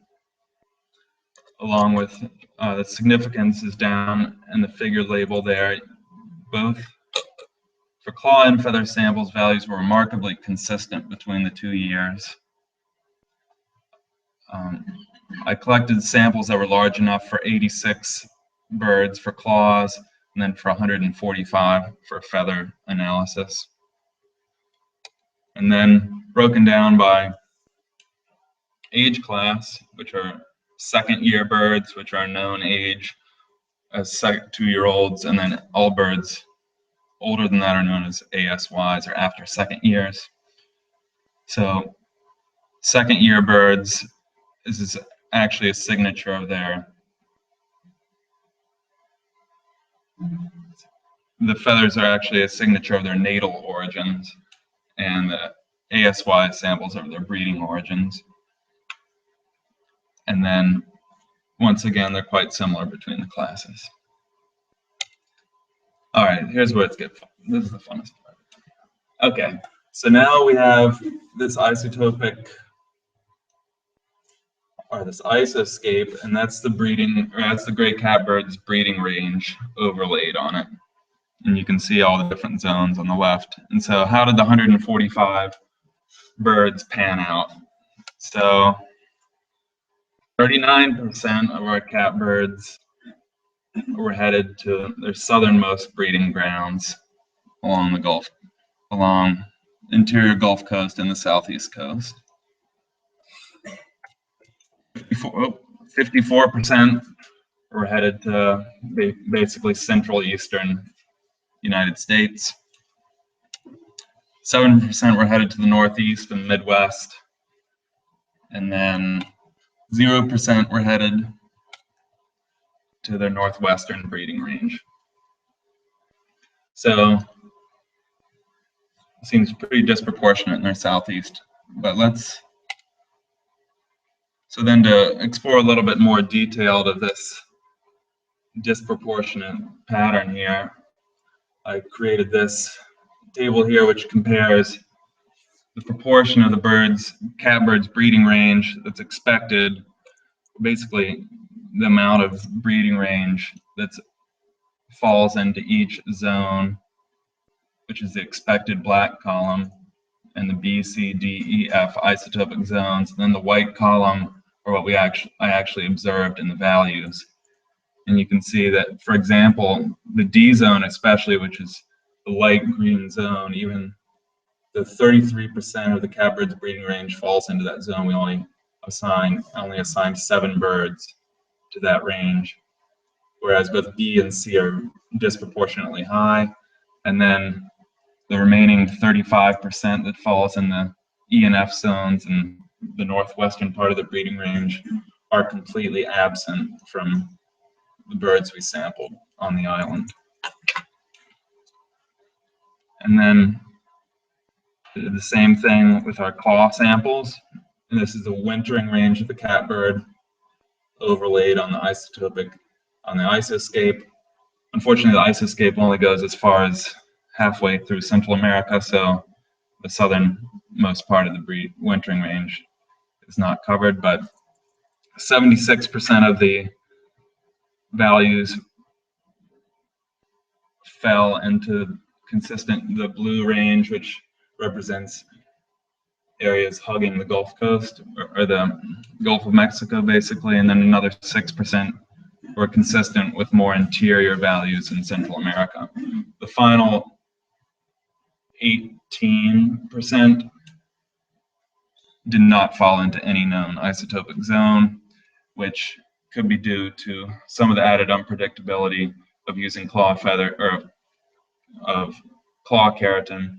along with the significance is down in the figure label there. Both for claw and feather samples, values were remarkably consistent between the 2 years. I collected samples that were large enough for 86 birds for claws, and then for 145 for feather analysis. And then broken down by age class, which are second-year birds, which are known age as 2-year-olds, and then all birds older than that are known as ASYs, or after second years. So second-year birds, this is actually a signature of the feathers are actually a signature of their natal origins, and the ASY samples are their breeding origins. And then, once again, they're quite similar between the classes. All right, here's where it's get fun. This is the funnest part. Okay, so now we have this isotopic, or this isoscape, and that's the breeding, or that's the gray catbird's breeding range overlaid on it. And you can see all the different zones on the left. And so how did the 145 birds pan out? So 39% of our catbirds were headed to their southernmost breeding grounds along the Gulf, along interior Gulf Coast and the southeast coast. 54% were headed to basically central eastern United States. 7% were headed to the northeast and Midwest, and then 0% were headed to their northwestern breeding range. So it seems pretty disproportionate in their southeast. But so then to explore a little bit more detailed of this disproportionate pattern here, I created this table here which compares the proportion of the catbird's breeding range that's expected, basically the amount of breeding range that falls into each zone, which is the expected black column, and the B, C, D, E, F isotopic zones. And then the white column are what I actually observed in the values. And you can see that, for example, the D zone especially, which is the light green zone, even the 33% of the catbird's breeding range falls into that zone. We only assigned 7 birds to that range, whereas both B and C are disproportionately high. And then the remaining 35% that falls in the E and F zones in the northwestern part of the breeding range are completely absent from the birds we sampled on the island. And then the same thing with our claw samples. And this is the wintering range of the catbird overlaid on the isoscape. Unfortunately, the isoscape only goes as far as halfway through Central America, so the southernmost part of the wintering range is not covered, but 76% of the values fell into the blue range, which represents areas hugging the Gulf Coast, or the Gulf of Mexico, basically, and then another 6% were consistent with more interior values in Central America. The final 18% did not fall into any known isotopic zone, which could be due to some of the added unpredictability of using claw feather or of claw keratin,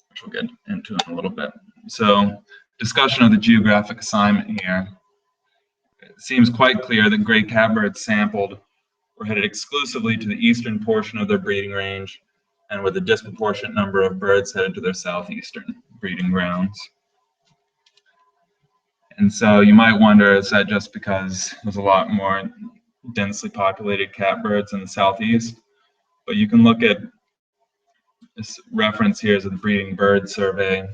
which we'll get into in a little bit. So, discussion of the geographic assignment here. It seems quite clear that gray catbirds sampled were headed exclusively to the eastern portion of their breeding range, and with a disproportionate number of birds headed to their southeastern breeding grounds. And so you might wonder, is that just because there's a lot more densely populated catbirds in the southeast? But you can look at this reference here is the Breeding Bird Survey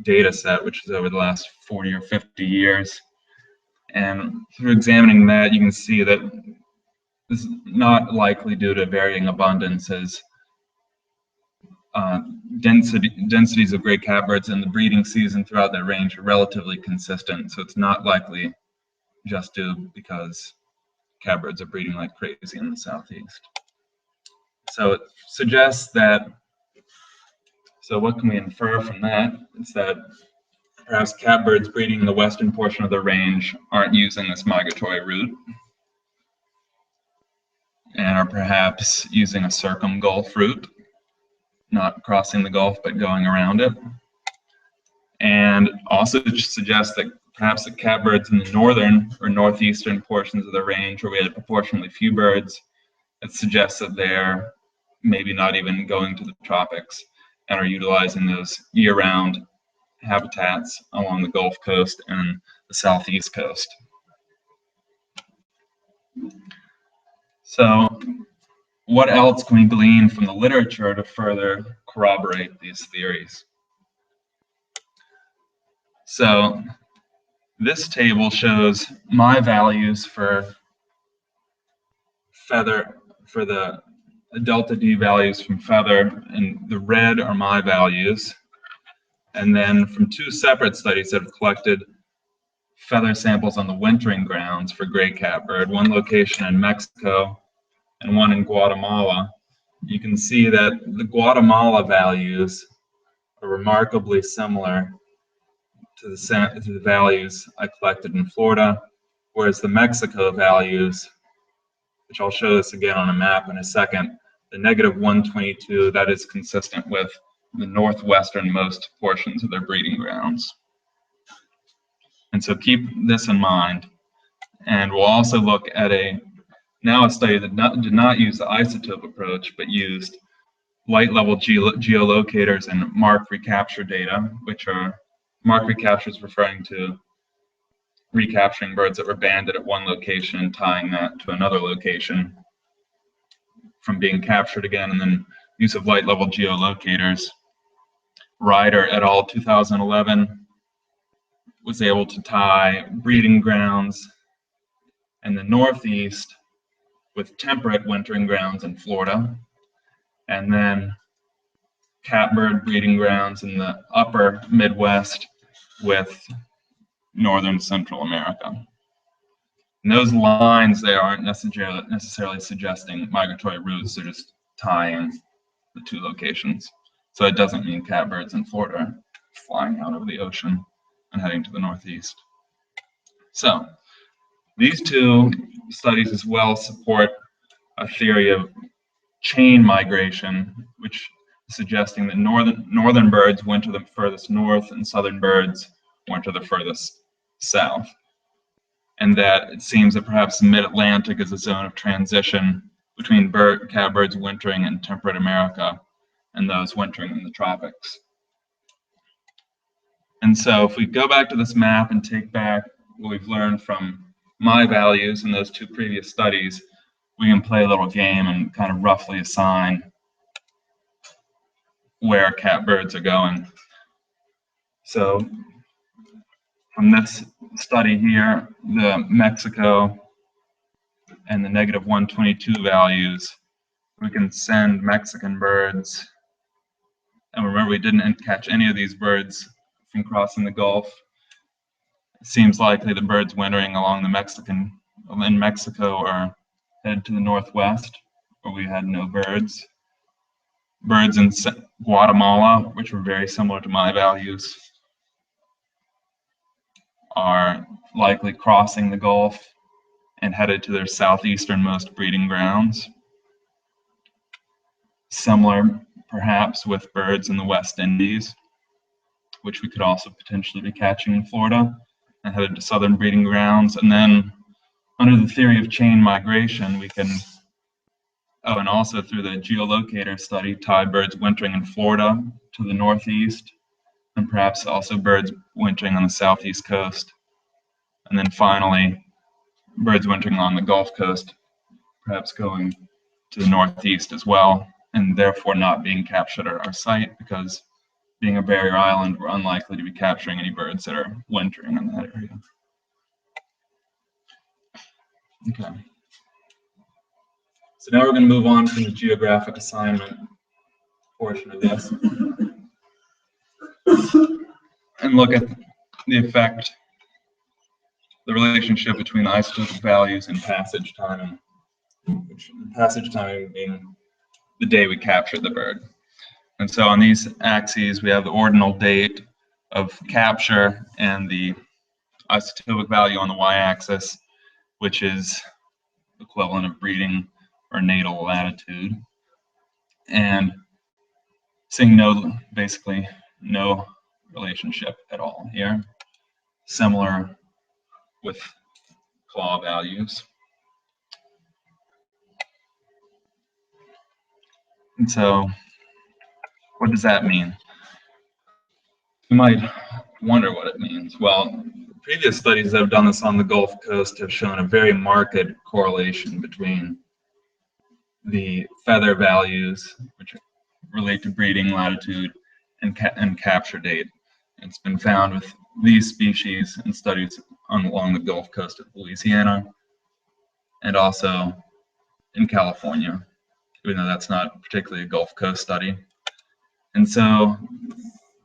data set, which is over the last 40 or 50 years. And through examining that, you can see that this is not likely due to varying abundances. Densities of gray catbirds in the breeding season throughout that range are relatively consistent, so it's not likely just due because catbirds are breeding like crazy in the southeast. So it suggests that, so what can we infer from that? It's that perhaps catbirds breeding in the western portion of the range aren't using this migratory route and are perhaps using a circumgulf route, not crossing the Gulf, but going around it. And also suggests that perhaps the catbirds in the northern or northeastern portions of the range where we had proportionally few birds, it suggests that they're maybe not even going to the tropics and are utilizing those year-round habitats along the Gulf Coast and the southeast coast. So what else can we glean from the literature to further corroborate these theories? So this table shows my values for feather, for the delta D values from feather, and the red are my values. And then from two separate studies that have collected feather samples on the wintering grounds for gray catbird, one location in Mexico and one in Guatemala, you can see that the Guatemala values are remarkably similar to the values I collected in Florida, whereas the Mexico values, which I'll show this again on a map in a second, the -122, that is consistent with the northwesternmost portions of their breeding grounds. And so keep this in mind. And we'll also look at a study that did not use the isotope approach, but used light level geolocators and mark recapture data, which are mark recaptures referring to recapturing birds that were banded at one location and tying that to another location from being captured again, and then use of light level geolocators. Ryder et al. 2011 was able to tie breeding grounds in the Northeast with temperate wintering grounds in Florida, and then catbird breeding grounds in the upper Midwest with northern Central America. And those lines there aren't necessarily suggesting migratory routes, they're just tying the two locations. So it doesn't mean catbirds in Florida are flying out over the ocean and heading to the Northeast. So these two studies as well support a theory of chain migration, which is suggesting that northern birds went to the furthest north and southern birds went to the furthest south. And that it seems that perhaps the mid-Atlantic is a zone of transition between catbirds wintering in temperate America and those wintering in the tropics. And so if we go back to this map and take back what we've learned from my values in those two previous studies, we can play a little game and kind of roughly assign where catbirds are going. So from this study here, the Mexico and the -122 values, we can send Mexican birds. And remember, we didn't catch any of these birds from crossing the Gulf. It seems likely the birds wintering along in Mexico are headed to the northwest, where we had no birds. Birds in Guatemala, which were very similar to my values, are likely crossing the Gulf and headed to their southeasternmost breeding grounds. Similar, perhaps, with birds in the West Indies, which we could also potentially be catching in Florida, and headed to southern breeding grounds. And then, under the theory of chain migration, we can, and also through the geolocator study, tie birds wintering in Florida to the northeast, and perhaps also birds wintering on the southeast coast. And then finally, birds wintering on the Gulf Coast, perhaps going to the northeast as well, and therefore not being captured at our site, because being a barrier island, we're unlikely to be capturing any birds that are wintering in that area. Okay. So now we're going to move on from the geographic assignment portion of this and look at the effect, the relationship between the isotopic values and passage time, which passage time being the day we captured the bird. And so on these axes, we have the ordinal date of capture and the isotopic value on the y-axis, which is equivalent of breeding or Kneidel latitude. And seeing basically no relationship at all here. Similar with claw values. And so, what does that mean? You might wonder what it means. Well, previous studies that have done this on the Gulf Coast have shown a very marked correlation between the feather values, which relate to breeding latitude, and capture date. It's been found with these species in studies along the Gulf Coast of Louisiana and also in California, even though that's not particularly a Gulf Coast study. And so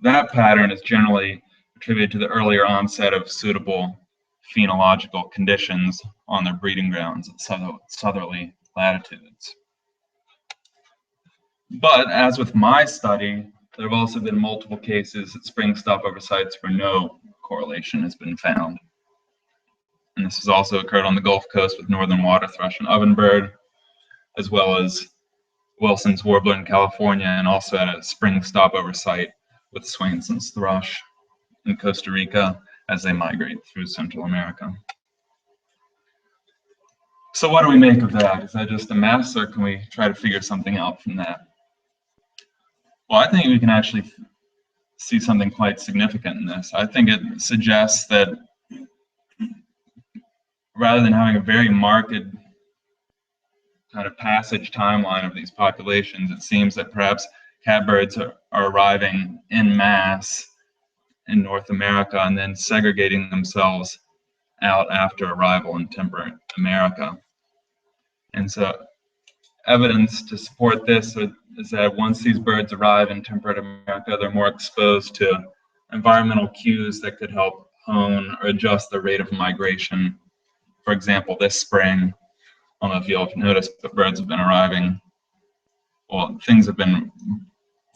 that pattern is generally attributed to the earlier onset of suitable phenological conditions on their breeding grounds at southerly latitudes. But as with my study, there have also been multiple cases at spring stopover sites where no correlation has been found. And this has also occurred on the Gulf Coast with northern water thrush and ovenbird, as well as Wilson's warbler in California, and also at a spring stopover site with Swainson's thrush in Costa Rica as they migrate through Central America. So what do we make of that? Is that just a mess, or can we try to figure something out from that? Well, I think we can actually see something quite significant in this. I think it suggests that rather than having a very marked kind of passage timeline of these populations, it seems that perhaps catbirds are arriving en masse in North America and then segregating themselves out after arrival in temperate America. And so evidence to support this is that once these birds arrive in temperate America, they're more exposed to environmental cues that could help hone or adjust the rate of migration. For example, this spring, I don't know if you'll have noticed, but birds have been arriving. Well, things have been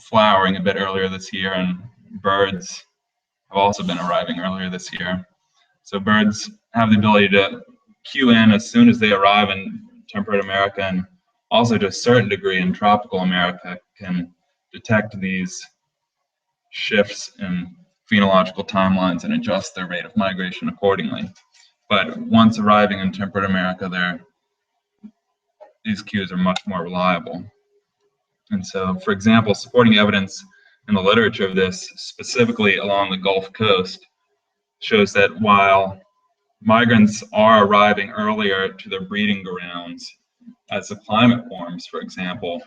flowering a bit earlier this year, and birds have also been arriving earlier this year. So birds have the ability to cue in as soon as they arrive in temperate America, and also to a certain degree in tropical America can detect these shifts in phenological timelines and adjust their rate of migration accordingly. But once arriving in temperate America, these cues are much more reliable. And so, for example, supporting evidence in the literature of this, specifically along the Gulf Coast, shows that while migrants are arriving earlier to their breeding grounds as the climate warms, for example,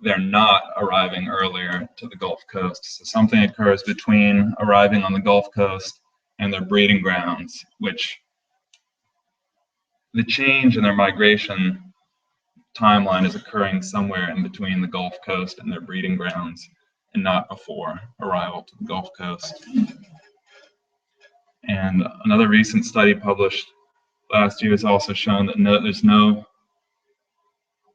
they're not arriving earlier to the Gulf Coast. So something occurs between arriving on the Gulf Coast and their breeding grounds, which the change in their migration timeline is occurring somewhere in between the Gulf Coast and their breeding grounds, and not before arrival to the Gulf Coast. And another recent study published last year has also shown that there's no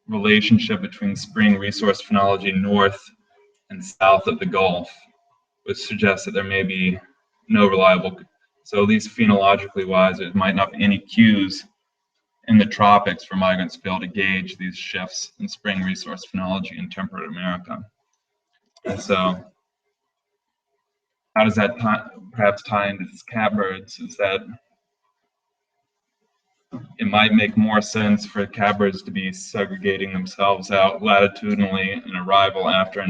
relationship between spring resource phenology north and south of the Gulf, which suggests that there may be no reliable So at least phenologically wise, there might not be any cues in the tropics for migrants to be able to gauge these shifts in spring resource phenology in temperate America. And so how does that perhaps tie into these catbirds is that it might make more sense for catbirds to be segregating themselves out latitudinally in arrival after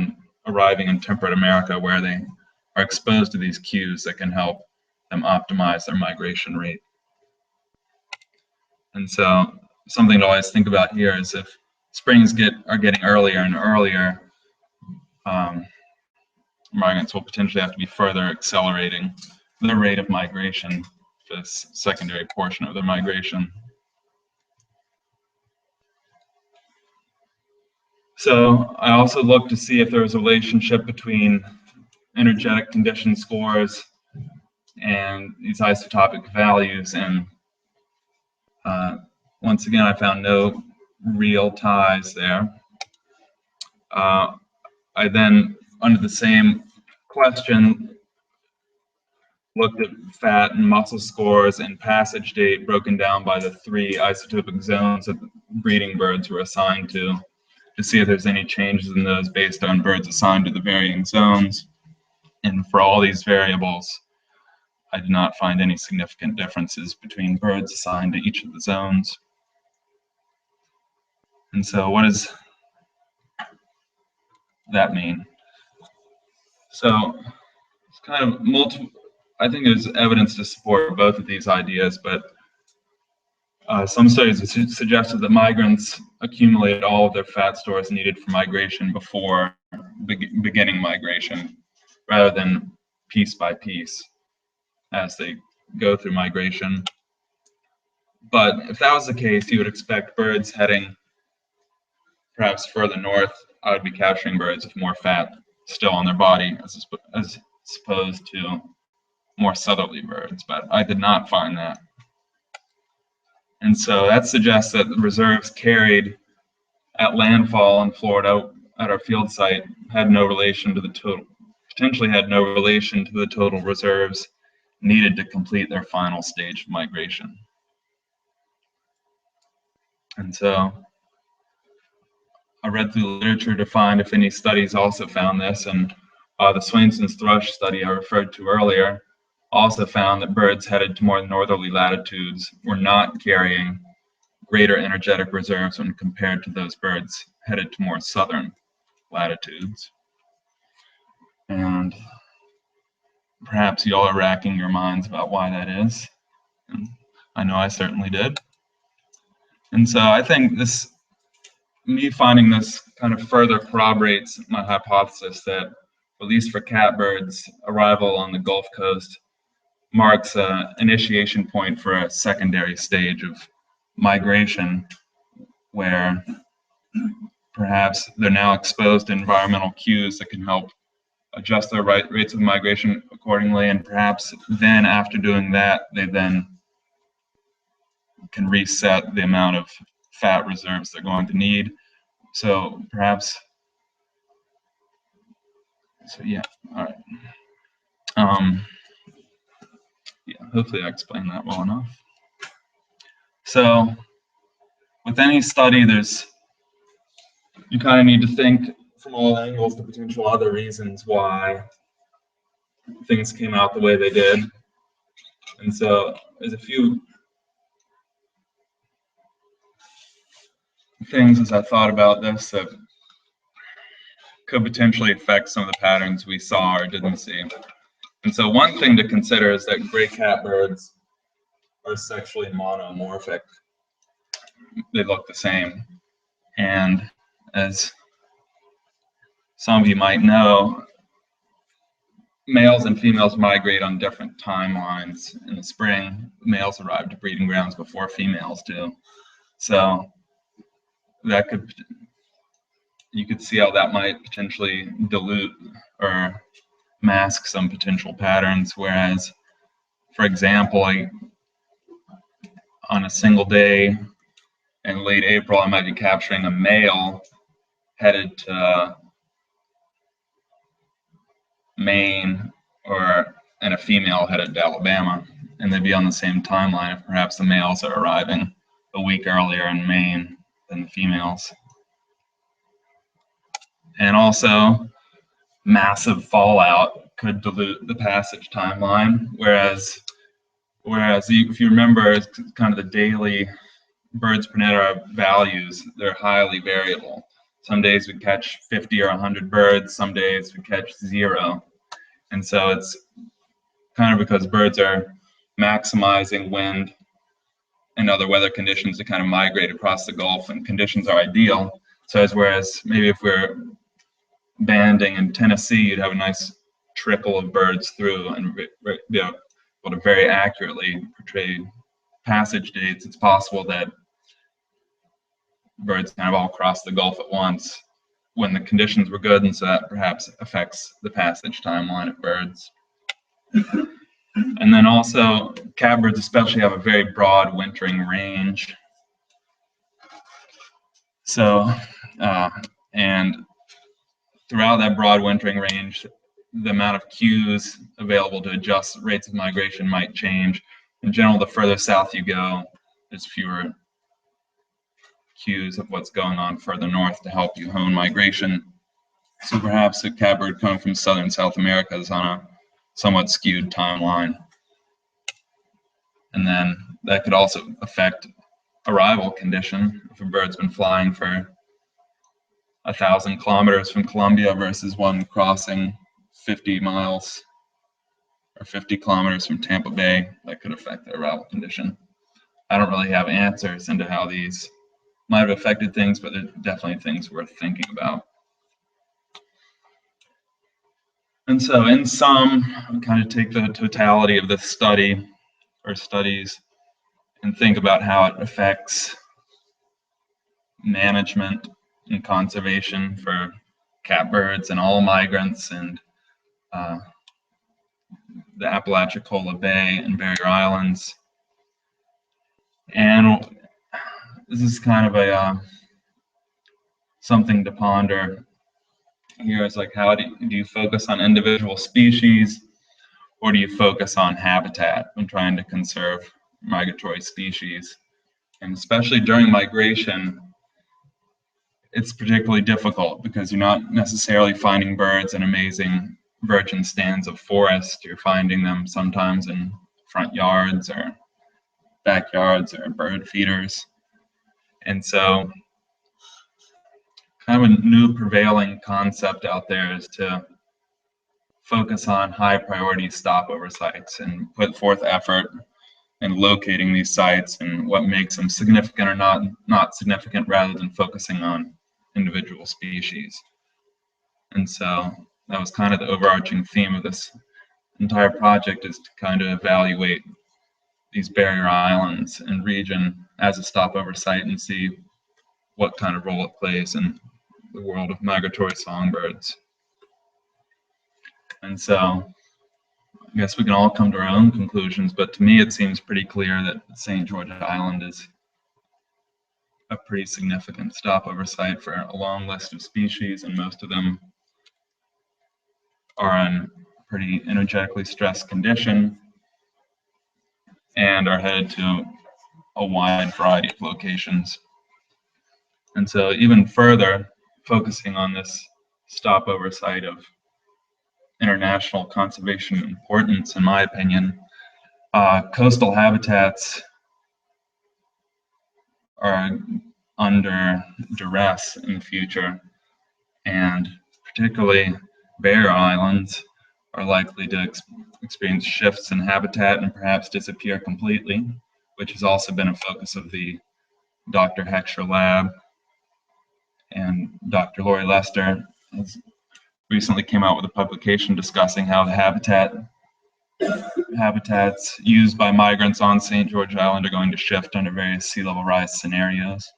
arriving in temperate America, where they are exposed to these cues that can help them optimize their migration rate. And so something to always think about here is if springs are getting earlier and earlier, migrants will potentially have to be further accelerating the rate of migration for this secondary portion of their migration. So I also looked to see if there was a relationship between energetic condition scores and these isotopic values, and once again I found no real ties there. I then, under the same question, looked at fat and muscle scores and passage date broken down by the 3 isotopic zones that breeding birds were assigned to see if there's any changes in those based on birds assigned to the varying zones. And for all these variables, I did not find any significant differences between birds assigned to each of the zones. And so what does that mean? So it's kind of I think there's evidence to support both of these ideas, but some studies have suggested that migrants accumulate all of their fat stores needed for migration before beginning migration, rather than piece by piece as they go through migration. But if that was the case, you would expect birds heading perhaps further north. I would be capturing birds with more fat still on their body as opposed to more southerly birds, but I did not find that. And so that suggests that the reserves carried at landfall in Florida at our field site had no relation to the total, potentially had no relation to the total reserves needed to complete their final stage of migration. And so I read through the literature to find if any studies also found this, and the Swainson's thrush study I referred to earlier also found that birds headed to more northerly latitudes were not carrying greater energetic reserves when compared to those birds headed to more southern latitudes. And perhaps you all are racking your minds about why that is. And I know I certainly did. And so I think me finding this kind of further corroborates my hypothesis that, at least for catbirds, arrival on the Gulf Coast marks an initiation point for a secondary stage of migration, where perhaps they're now exposed to environmental cues that can help adjust their rates of migration accordingly, and perhaps then after doing that, they then can reset the amount of fat reserves they're going to need. So perhaps, yeah, all right. Yeah, hopefully I explained that well enough. So with any study, you kind of need to think from all angles the potential other reasons why things came out the way they did. And so there's a few things as I thought about this that could potentially affect some of the patterns we saw or didn't see. And so one thing to consider is that gray catbirds are sexually monomorphic. They look the same. And as some of you might know, males and females migrate on different timelines. In the spring, males arrive to breeding grounds before females do. So you could see how that might potentially dilute or mask some potential patterns. Whereas, for example, on a single day in late April, I might be capturing a male headed to Maine and a female headed to Alabama. and they'd be on the same timeline if perhaps the males are arriving a week earlier in Maine than the females. And also, massive fallout could dilute the passage timeline, whereas if you remember, kind of the daily birds per net values, they're highly variable. Some days we catch 50 or 100 birds, some days we catch 0. And so it's kind of because birds are maximizing wind and other weather conditions to kind of migrate across the Gulf, and conditions are ideal. So whereas maybe if we're banding in Tennessee, you'd have a nice trickle of birds through and be able to very accurately portray passage dates. It's possible that birds kind of all cross the Gulf at once when the conditions were good, and so that perhaps affects the passage timeline of birds. And then also, catbirds especially have a very broad wintering range. So, and throughout that broad wintering range, the amount of cues available to adjust rates of migration might change. In general, the further south you go, there's fewer cues of what's going on further north to help you hone migration. So perhaps a catbird coming from southern South America is on a somewhat skewed timeline. And then that could also affect arrival condition. If a bird's been flying for 1,000 kilometers from Colombia versus one crossing 50 miles or 50 kilometers from Tampa Bay, that could affect the arrival condition. I don't really have answers into how these might have affected things, but they're definitely things worth thinking about. And so in sum, we kind of take the totality of this study or studies and think about how it affects management and conservation for catbirds and all migrants and the Apalachicola Bay and Barrier Islands. And this is kind of a something to ponder here. Is like, how do you focus on individual species, or do you focus on habitat when trying to conserve migratory species? And especially during migration, it's particularly difficult because you're not necessarily finding birds in amazing virgin stands of forest. You're finding them sometimes in front yards or backyards or bird feeders. And so kind of a new prevailing concept out there is to focus on high priority stopover sites and put forth effort in locating these sites and what makes them significant or not significant, rather than focusing on individual species. And so that was kind of the overarching theme of this entire project, is to kind of evaluate these barrier islands and region as a stopover site and see what kind of role it plays in the world of migratory songbirds. And so I guess we can all come to our own conclusions, but to me it seems pretty clear that St. George Island is a pretty significant stopover site for a long list of species, and most of them are in pretty energetically stressed condition and are headed to a wide variety of locations. And so even further, focusing on this stopover site of international conservation importance, in my opinion, coastal habitats are under duress in the future, and particularly barrier islands are likely to experience shifts in habitat and perhaps disappear completely, which has also been a focus of the Dr. Heckscher lab. And Dr. Lori Lester has recently came out with a publication discussing how the habitats used by migrants on St. George Island are going to shift under various sea level rise scenarios.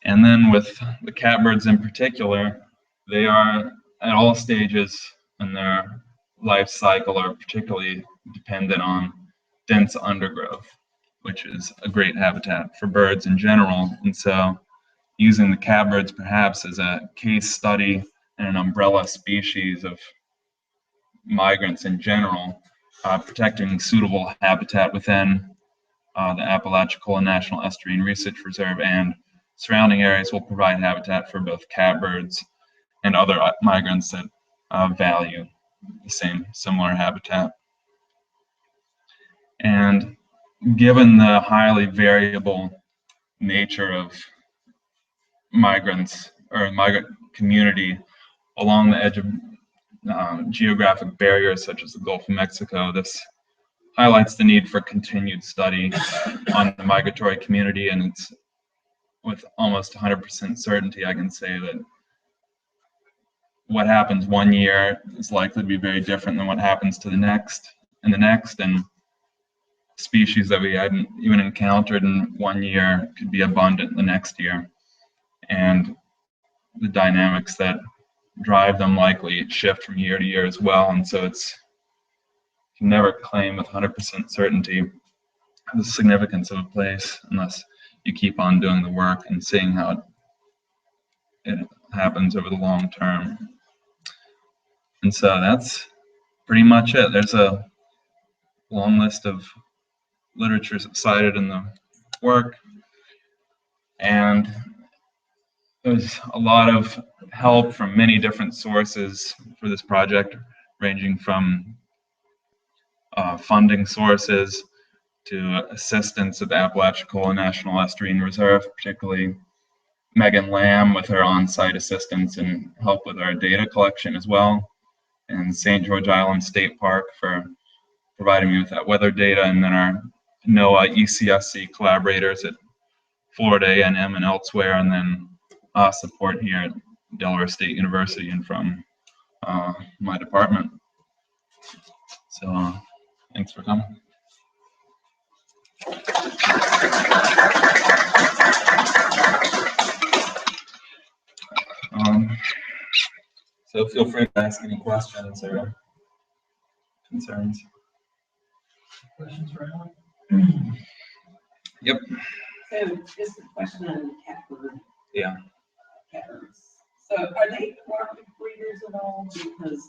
And then with the catbirds in particular, they are at all stages in their life cycle are particularly dependent on dense undergrowth, which is a great habitat for birds in general. And so using the catbirds perhaps as a case study and an umbrella species of migrants in general protecting suitable habitat within the Apalachicola National Estuarine Research Reserve and surrounding areas will provide habitat for both catbirds and other migrants that value the similar habitat. And given the highly variable nature of migrants or migrant community along the edge of geographic barriers such as the Gulf of Mexico, this highlights the need for continued study on the migratory community, and it's with almost 100% certainty I can say that what happens one year is likely to be very different than what happens to the next and the next, and species that we hadn't even encountered in one year could be abundant the next year, and the dynamics that drive them likely shift from year to year as well. And so it's, you can never claim with 100% certainty the significance of a place unless you keep on doing the work and seeing how it happens over the long term. And so that's pretty much it. There's a long list of literature cited in the work, and there's a lot of help from many different sources for this project, ranging from funding sources to assistance at the Apalachicola National Estuarine Reserve, particularly Megan Lamb with her on-site assistance and help with our data collection as well, and St. George Island State Park for providing me with that weather data, and then our NOAA ECSC collaborators at Florida A&M and elsewhere, and then support here at Delaware State University and from my department. So thanks for coming. So feel free to ask any questions or concerns. Questions for Alan? Yep. So just a question on catbird. Yeah. Catbirds. So are they cooperative breeders at all? Because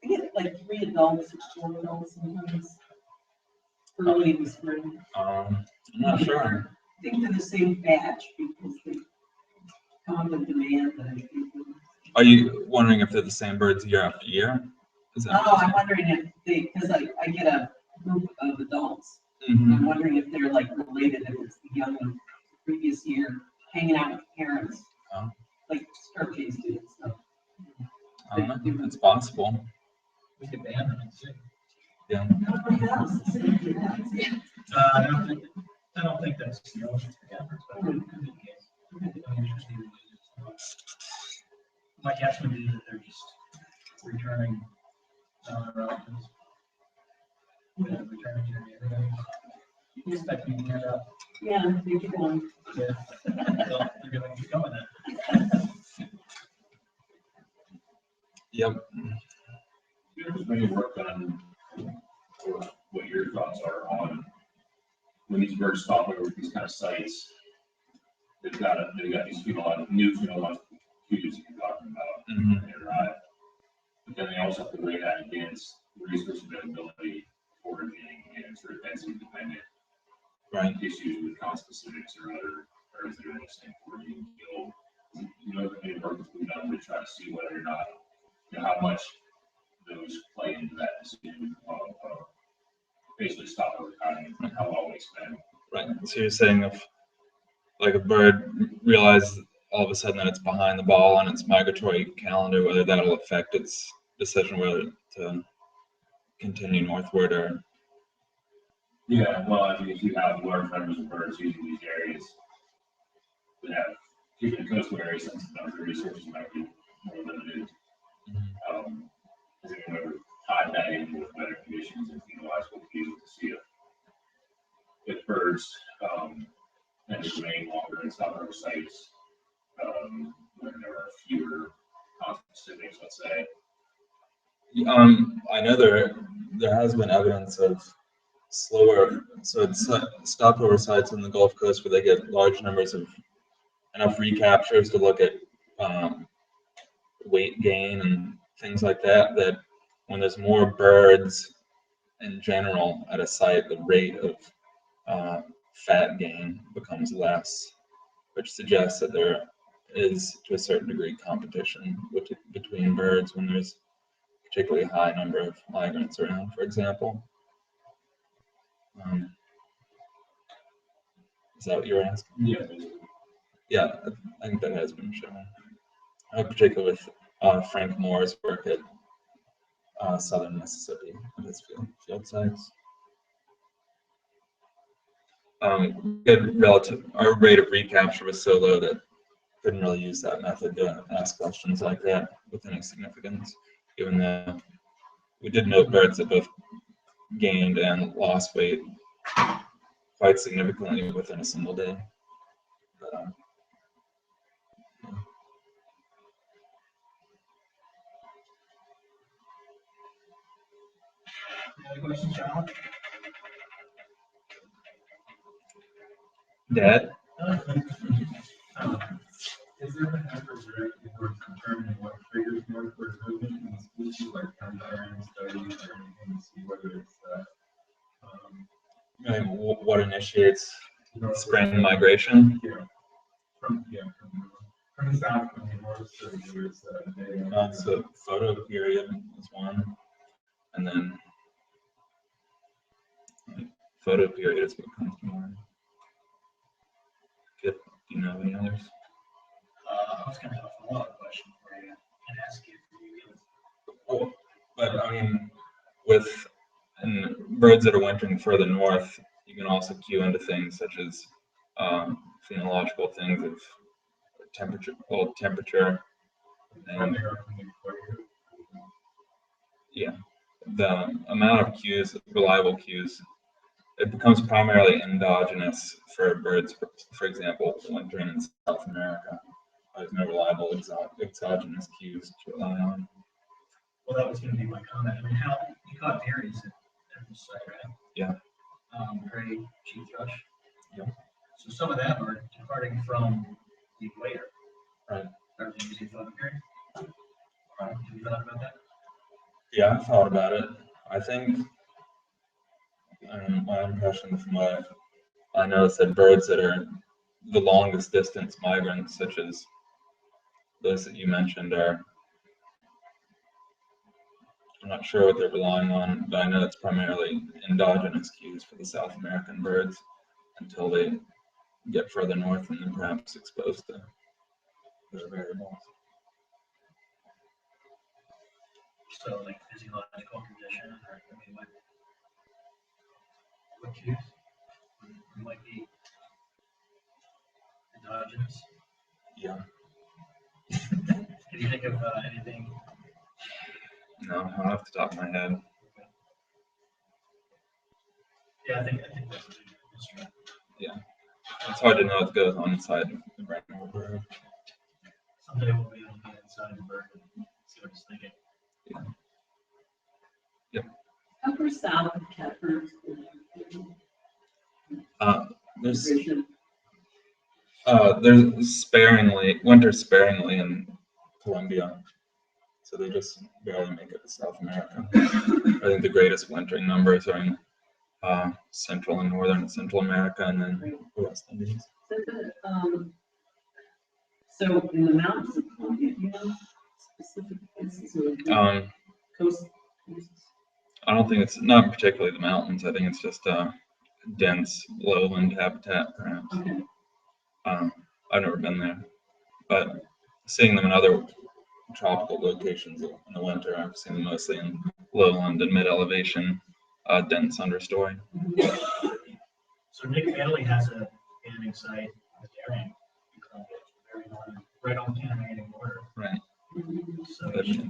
I get like 3 adults or 4 adults sometimes early in the spring. I'm not sure. I think they're the same batch because they come in demand. That I think. Are you wondering if they're the same birds year after year? Is that Oh, I'm wondering if they, because I get a group of adults. I'm wondering if they're like related, if it's the young one previous year hanging out with parents, like Scarface did and stuff. I don't know. It's possible. We could ban them and see. Yeah. I don't think that's the ocean for catbirds, but it could be the case. Interesting. My guess would be that they're just returning relatives. Returning to your neighborhood. You expect me to get up. Yeah, they keep on. Yeah. Well, they're going to keep going then. Yep. There's been any work done, or what your thoughts are on when these birds stop over these kind of sites? They've got these new phenological cues that you're talking about, and they arrive. But then they also have to weigh that against resource availability, foraging, and sort of density dependent issues with conspecifics or other birds that are in the same foraging guild. You know, any work that's been done to try to see whether or not, how much those play into that decision of basically stop over time and how long we spend. Right. So you're saying if like a bird realizes all of a sudden that it's behind the ball on its migratory calendar, whether that'll affect its decision whether to continue northward or. Yeah, well, I mean, if you have large numbers of birds using these areas that have keeping coastal areas, since the resources might be more limited. Has anyone ever tied that in with weather conditions and phenological cues to see if birds tend to remain longer in some other sites when there are fewer conspecifics, let's say? I know there has been evidence of slower, so it's stopover sites in the Gulf Coast where they get large numbers of enough recaptures to look at weight gain and things like that, that when there's more birds in general, at a site, the rate of fat gain becomes less, which suggests that there is, to a certain degree, competition between birds when there's a particularly high number of migrants around, for example. Is that what you were asking? Yeah. Yeah, I think that has been shown. Particularly with Frank Moore's work at Southern Mississippi at his field sites. Our rate of recapture was so low that couldn't really use that method to ask questions like that with any significance, even though we did note birds that both gained and lost weight quite significantly within a single day. But, Any other questions, John? Dad? Is there an effort directed towards determining what triggers northward movement in the species, like comparing studies or anything to see whether it's I mean, what initiates northward spring migration? Yeah, from the south, from the north, so there's data. So photo period is one, and then photo period is what comes to mind. Do you know any others? I was going to have a follow-up question for you and ask you if you Oh, but I mean, with birds that are wintering further north, you can also cue into things such as phenological things of temperature, and yeah, the amount of cues, reliable cues, it becomes primarily endogenous for birds, for example, wintering in South America. There's no reliable exogenous cues to rely on. Well, that was going to be my comment. I mean, how you caught berries at this site, right? Yeah. Gray chief thrush. Yeah. So some of them are departing from the equator. Right. Are they using photo period? Have you thought about that? Yeah, I thought about it. I think, my impression from what I noticed that birds that are the longest distance migrants, such as those that you mentioned, I'm not sure what they're relying on, but I know it's primarily endogenous cues for the South American birds until they get further north and then perhaps exposed to their variables. So like physiological condition, or I mean, what cues might be endogenous? Yeah. Can you think of anything? No, not off the top of my head. Yeah, I think that's a big mystery. Yeah. It's hard to know what goes on inside the brain of a bird. Someday we'll be able to get inside the bird and see what it's thinking. Yeah. Yep. How far south of catbirds? There's winter sparingly in Colombia, so they just barely make it to South America. I think the greatest wintering numbers are in Central and Central America, and then the West Indies. So in the mountains of Colombia, do you know specific places or coast? I don't think it's not particularly the mountains. I think it's just dense lowland habitat, perhaps. Okay. I've never been there, but seeing them in other tropical locations in the winter, I've seen them mostly in lowland and mid-elevation, dense understory. So Nick Italy has a banding site with Darien in Colombia, very northern, right on the Panamanian border. Right. So we should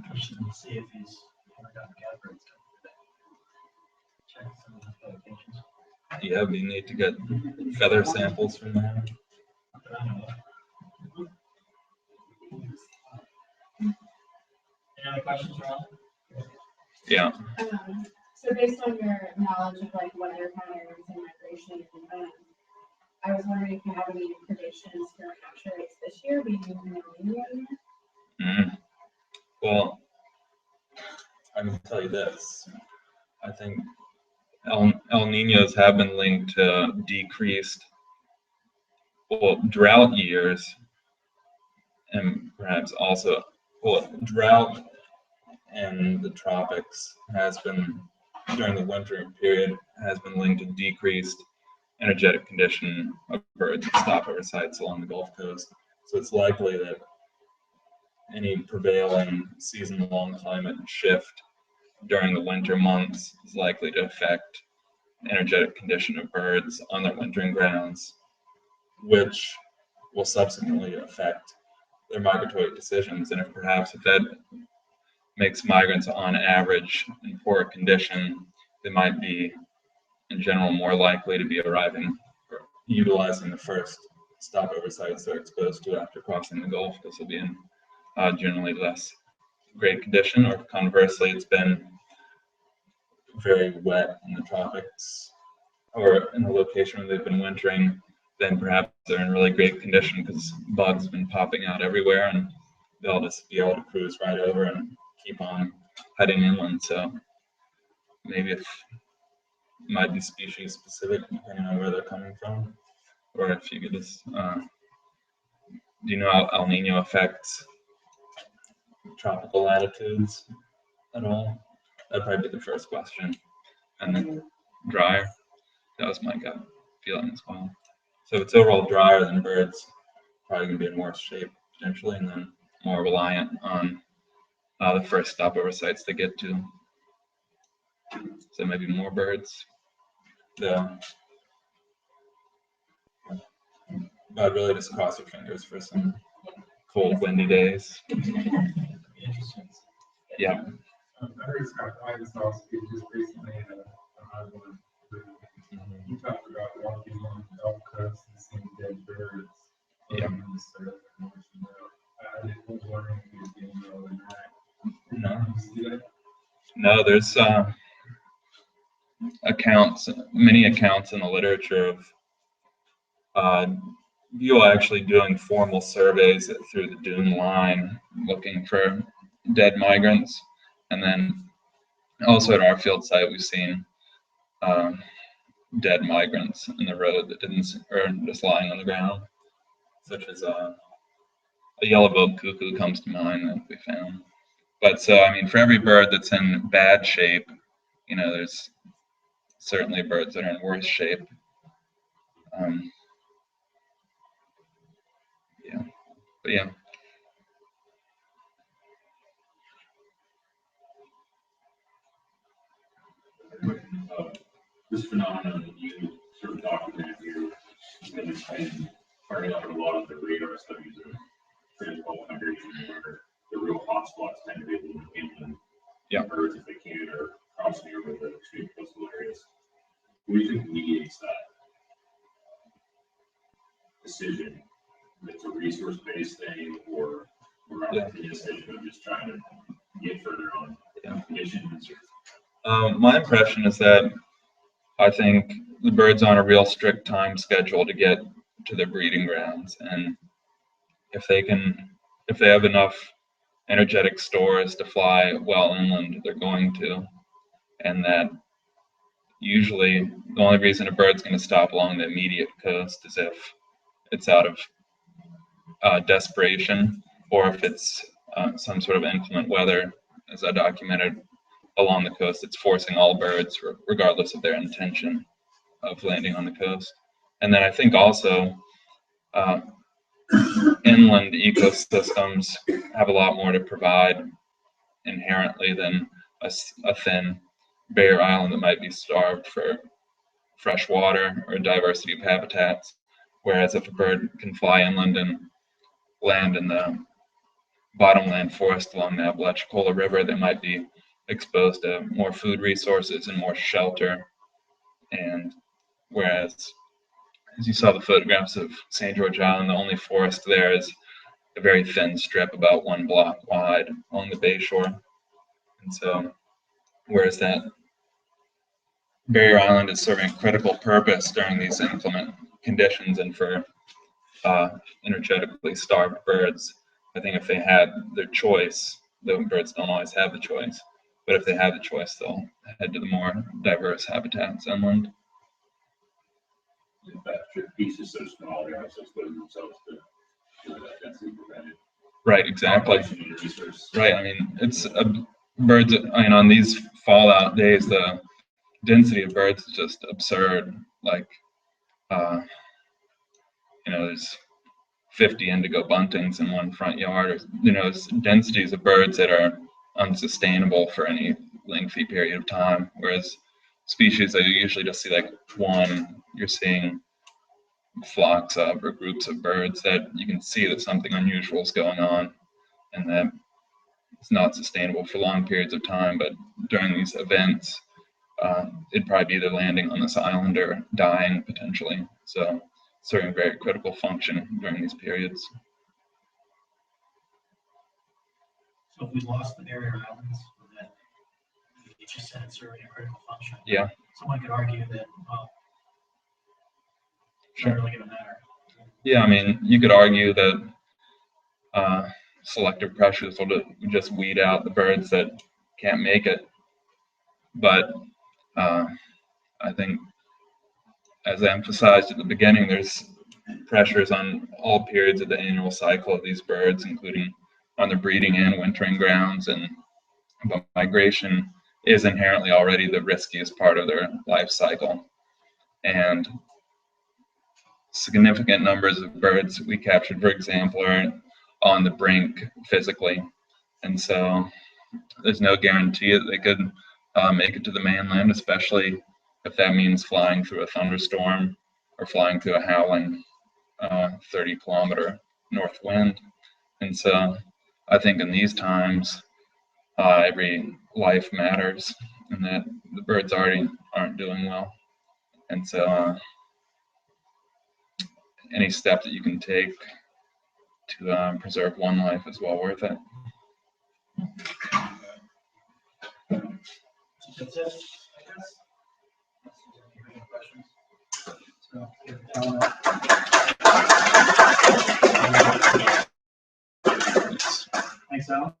see if he's ever gotten catbirds coming through that. Check some of those locations. Yeah, we need to get feather samples from there. But I don't know. Any other questions, Ron? Yeah. So based on your knowledge of like weather patterns and migration, I was wondering if you have any predictions for capture rates this year, being in the new year. Well, I can tell you this. I think El Ninos have been linked to decreased, drought years, and perhaps also, drought in the tropics has been, during the winter period, has been linked to decreased energetic condition of birds at stopover sites along the Gulf Coast. So it's likely that any prevailing season-long climate shift during the winter months is likely to affect energetic condition of birds on their wintering grounds, which will subsequently affect their migratory decisions. And if that makes migrants on average in poor condition, they might be in general more likely to be arriving or utilizing the first stopover sites they're exposed to after crossing the Gulf. This will be in generally less great condition, or conversely, it's been very wet in the tropics or in the location where they've been wintering, then perhaps they're in really great condition because bugs have been popping out everywhere, and they'll just be able to cruise right over and keep on heading inland. So maybe it might be species specific depending on where they're coming from, or if you could just do you know how El Nino affects tropical latitudes at all? That'd probably be the first question. And then drier, that was my gut feeling as well. So if it's overall drier, then birds probably gonna be in worse shape potentially, and then more reliant on the first stopover sites they get to. So maybe more birds. But really just cross your fingers for some cold, windy days. Yeah. I heard Scott Ryan's also just recently had an island. He talked about walking on the Gulf Coast and seeing dead birds. Yeah. I was wondering if he was getting over that. No. You see that? No, there's many accounts in the literature of people actually doing formal surveys through the dune line looking for dead migrants. And then also at our field site, we've seen dead migrants in the road that didn't, or just lying on the ground, such as a yellow-billed cuckoo comes to mind that we found. But so, I mean, for every bird that's in bad shape, you know, there's certainly birds that are in worse shape. Yeah, but yeah. This phenomenon that you sort of documented here, and it's been starting up in a lot of the radar studies of transgulf migration, where the real hotspots tend to be in inland. Yeah. Birds, if they can, are crossing over the extreme coastal areas. What do you think mediates that decision? It's a resource-based thing, or opportunistic, or just trying to get further on conditions? My impression is that I think the bird's on a real strict time schedule to get to their breeding grounds, and if they have enough energetic stores to fly well inland, they're going to, and that usually the only reason a bird's going to stop along the immediate coast is if it's out of desperation, or if it's some sort of inclement weather, as I documented along the coast. It's forcing all birds, regardless of their intention of landing on the coast. And then I think also inland ecosystems have a lot more to provide inherently than a thin barrier island that might be starved for fresh water or diversity of habitats. Whereas if a bird can fly inland and land in the bottomland forest along the Apalachicola River, they might be exposed to more food resources and more shelter. And whereas, as you saw the photographs of St. George Island, the only forest there is a very thin strip about 1 block wide along the bay shore. And so, whereas that barrier island is serving a critical purpose during these inclement conditions and for energetically starved birds, I think if they had their choice, the birds don't always have the choice, But if they have the choice, they'll head to the more diverse habitats inland. In fact, your piece is so small, they're also exposing themselves to that density prevented. Right, exactly. Population and resource. Right, I mean, it's birds, I mean, on these fallout days, the density of birds is just absurd. Like, you know, there's 50 indigo buntings in one front yard, or, you know, it's densities of birds that are unsustainable for any lengthy period of time. Whereas species that you usually just see like one, you're seeing flocks of or groups of birds that you can see that something unusual is going on, and that it's not sustainable for long periods of time. But during these events, it'd probably be either landing on this island or dying potentially. So serving a very critical function during these periods. So if we lost the barrier islands, then you just said it's serving a critical function. Yeah. Someone could argue that, well, it's Sure. not really gonna matter. Yeah, I mean, you could argue that selective pressures will just weed out the birds that can't make it. But I think, as I emphasized at the beginning, there's pressures on all periods of the annual cycle of these birds, including on the breeding and wintering grounds, and migration is inherently already the riskiest part of their life cycle. And significant numbers of birds we captured, for example, are on the brink physically. And so there's no guarantee that they could make it to the mainland, especially if that means flying through a thunderstorm or flying through a howling 30-kilometer north wind. And so I think in these times, every life matters, and that the birds already aren't doing well. And so any step that you can take to preserve one life is well worth it. That's it, I guess. Any questions? So, give Alan a- Thanks, Alan.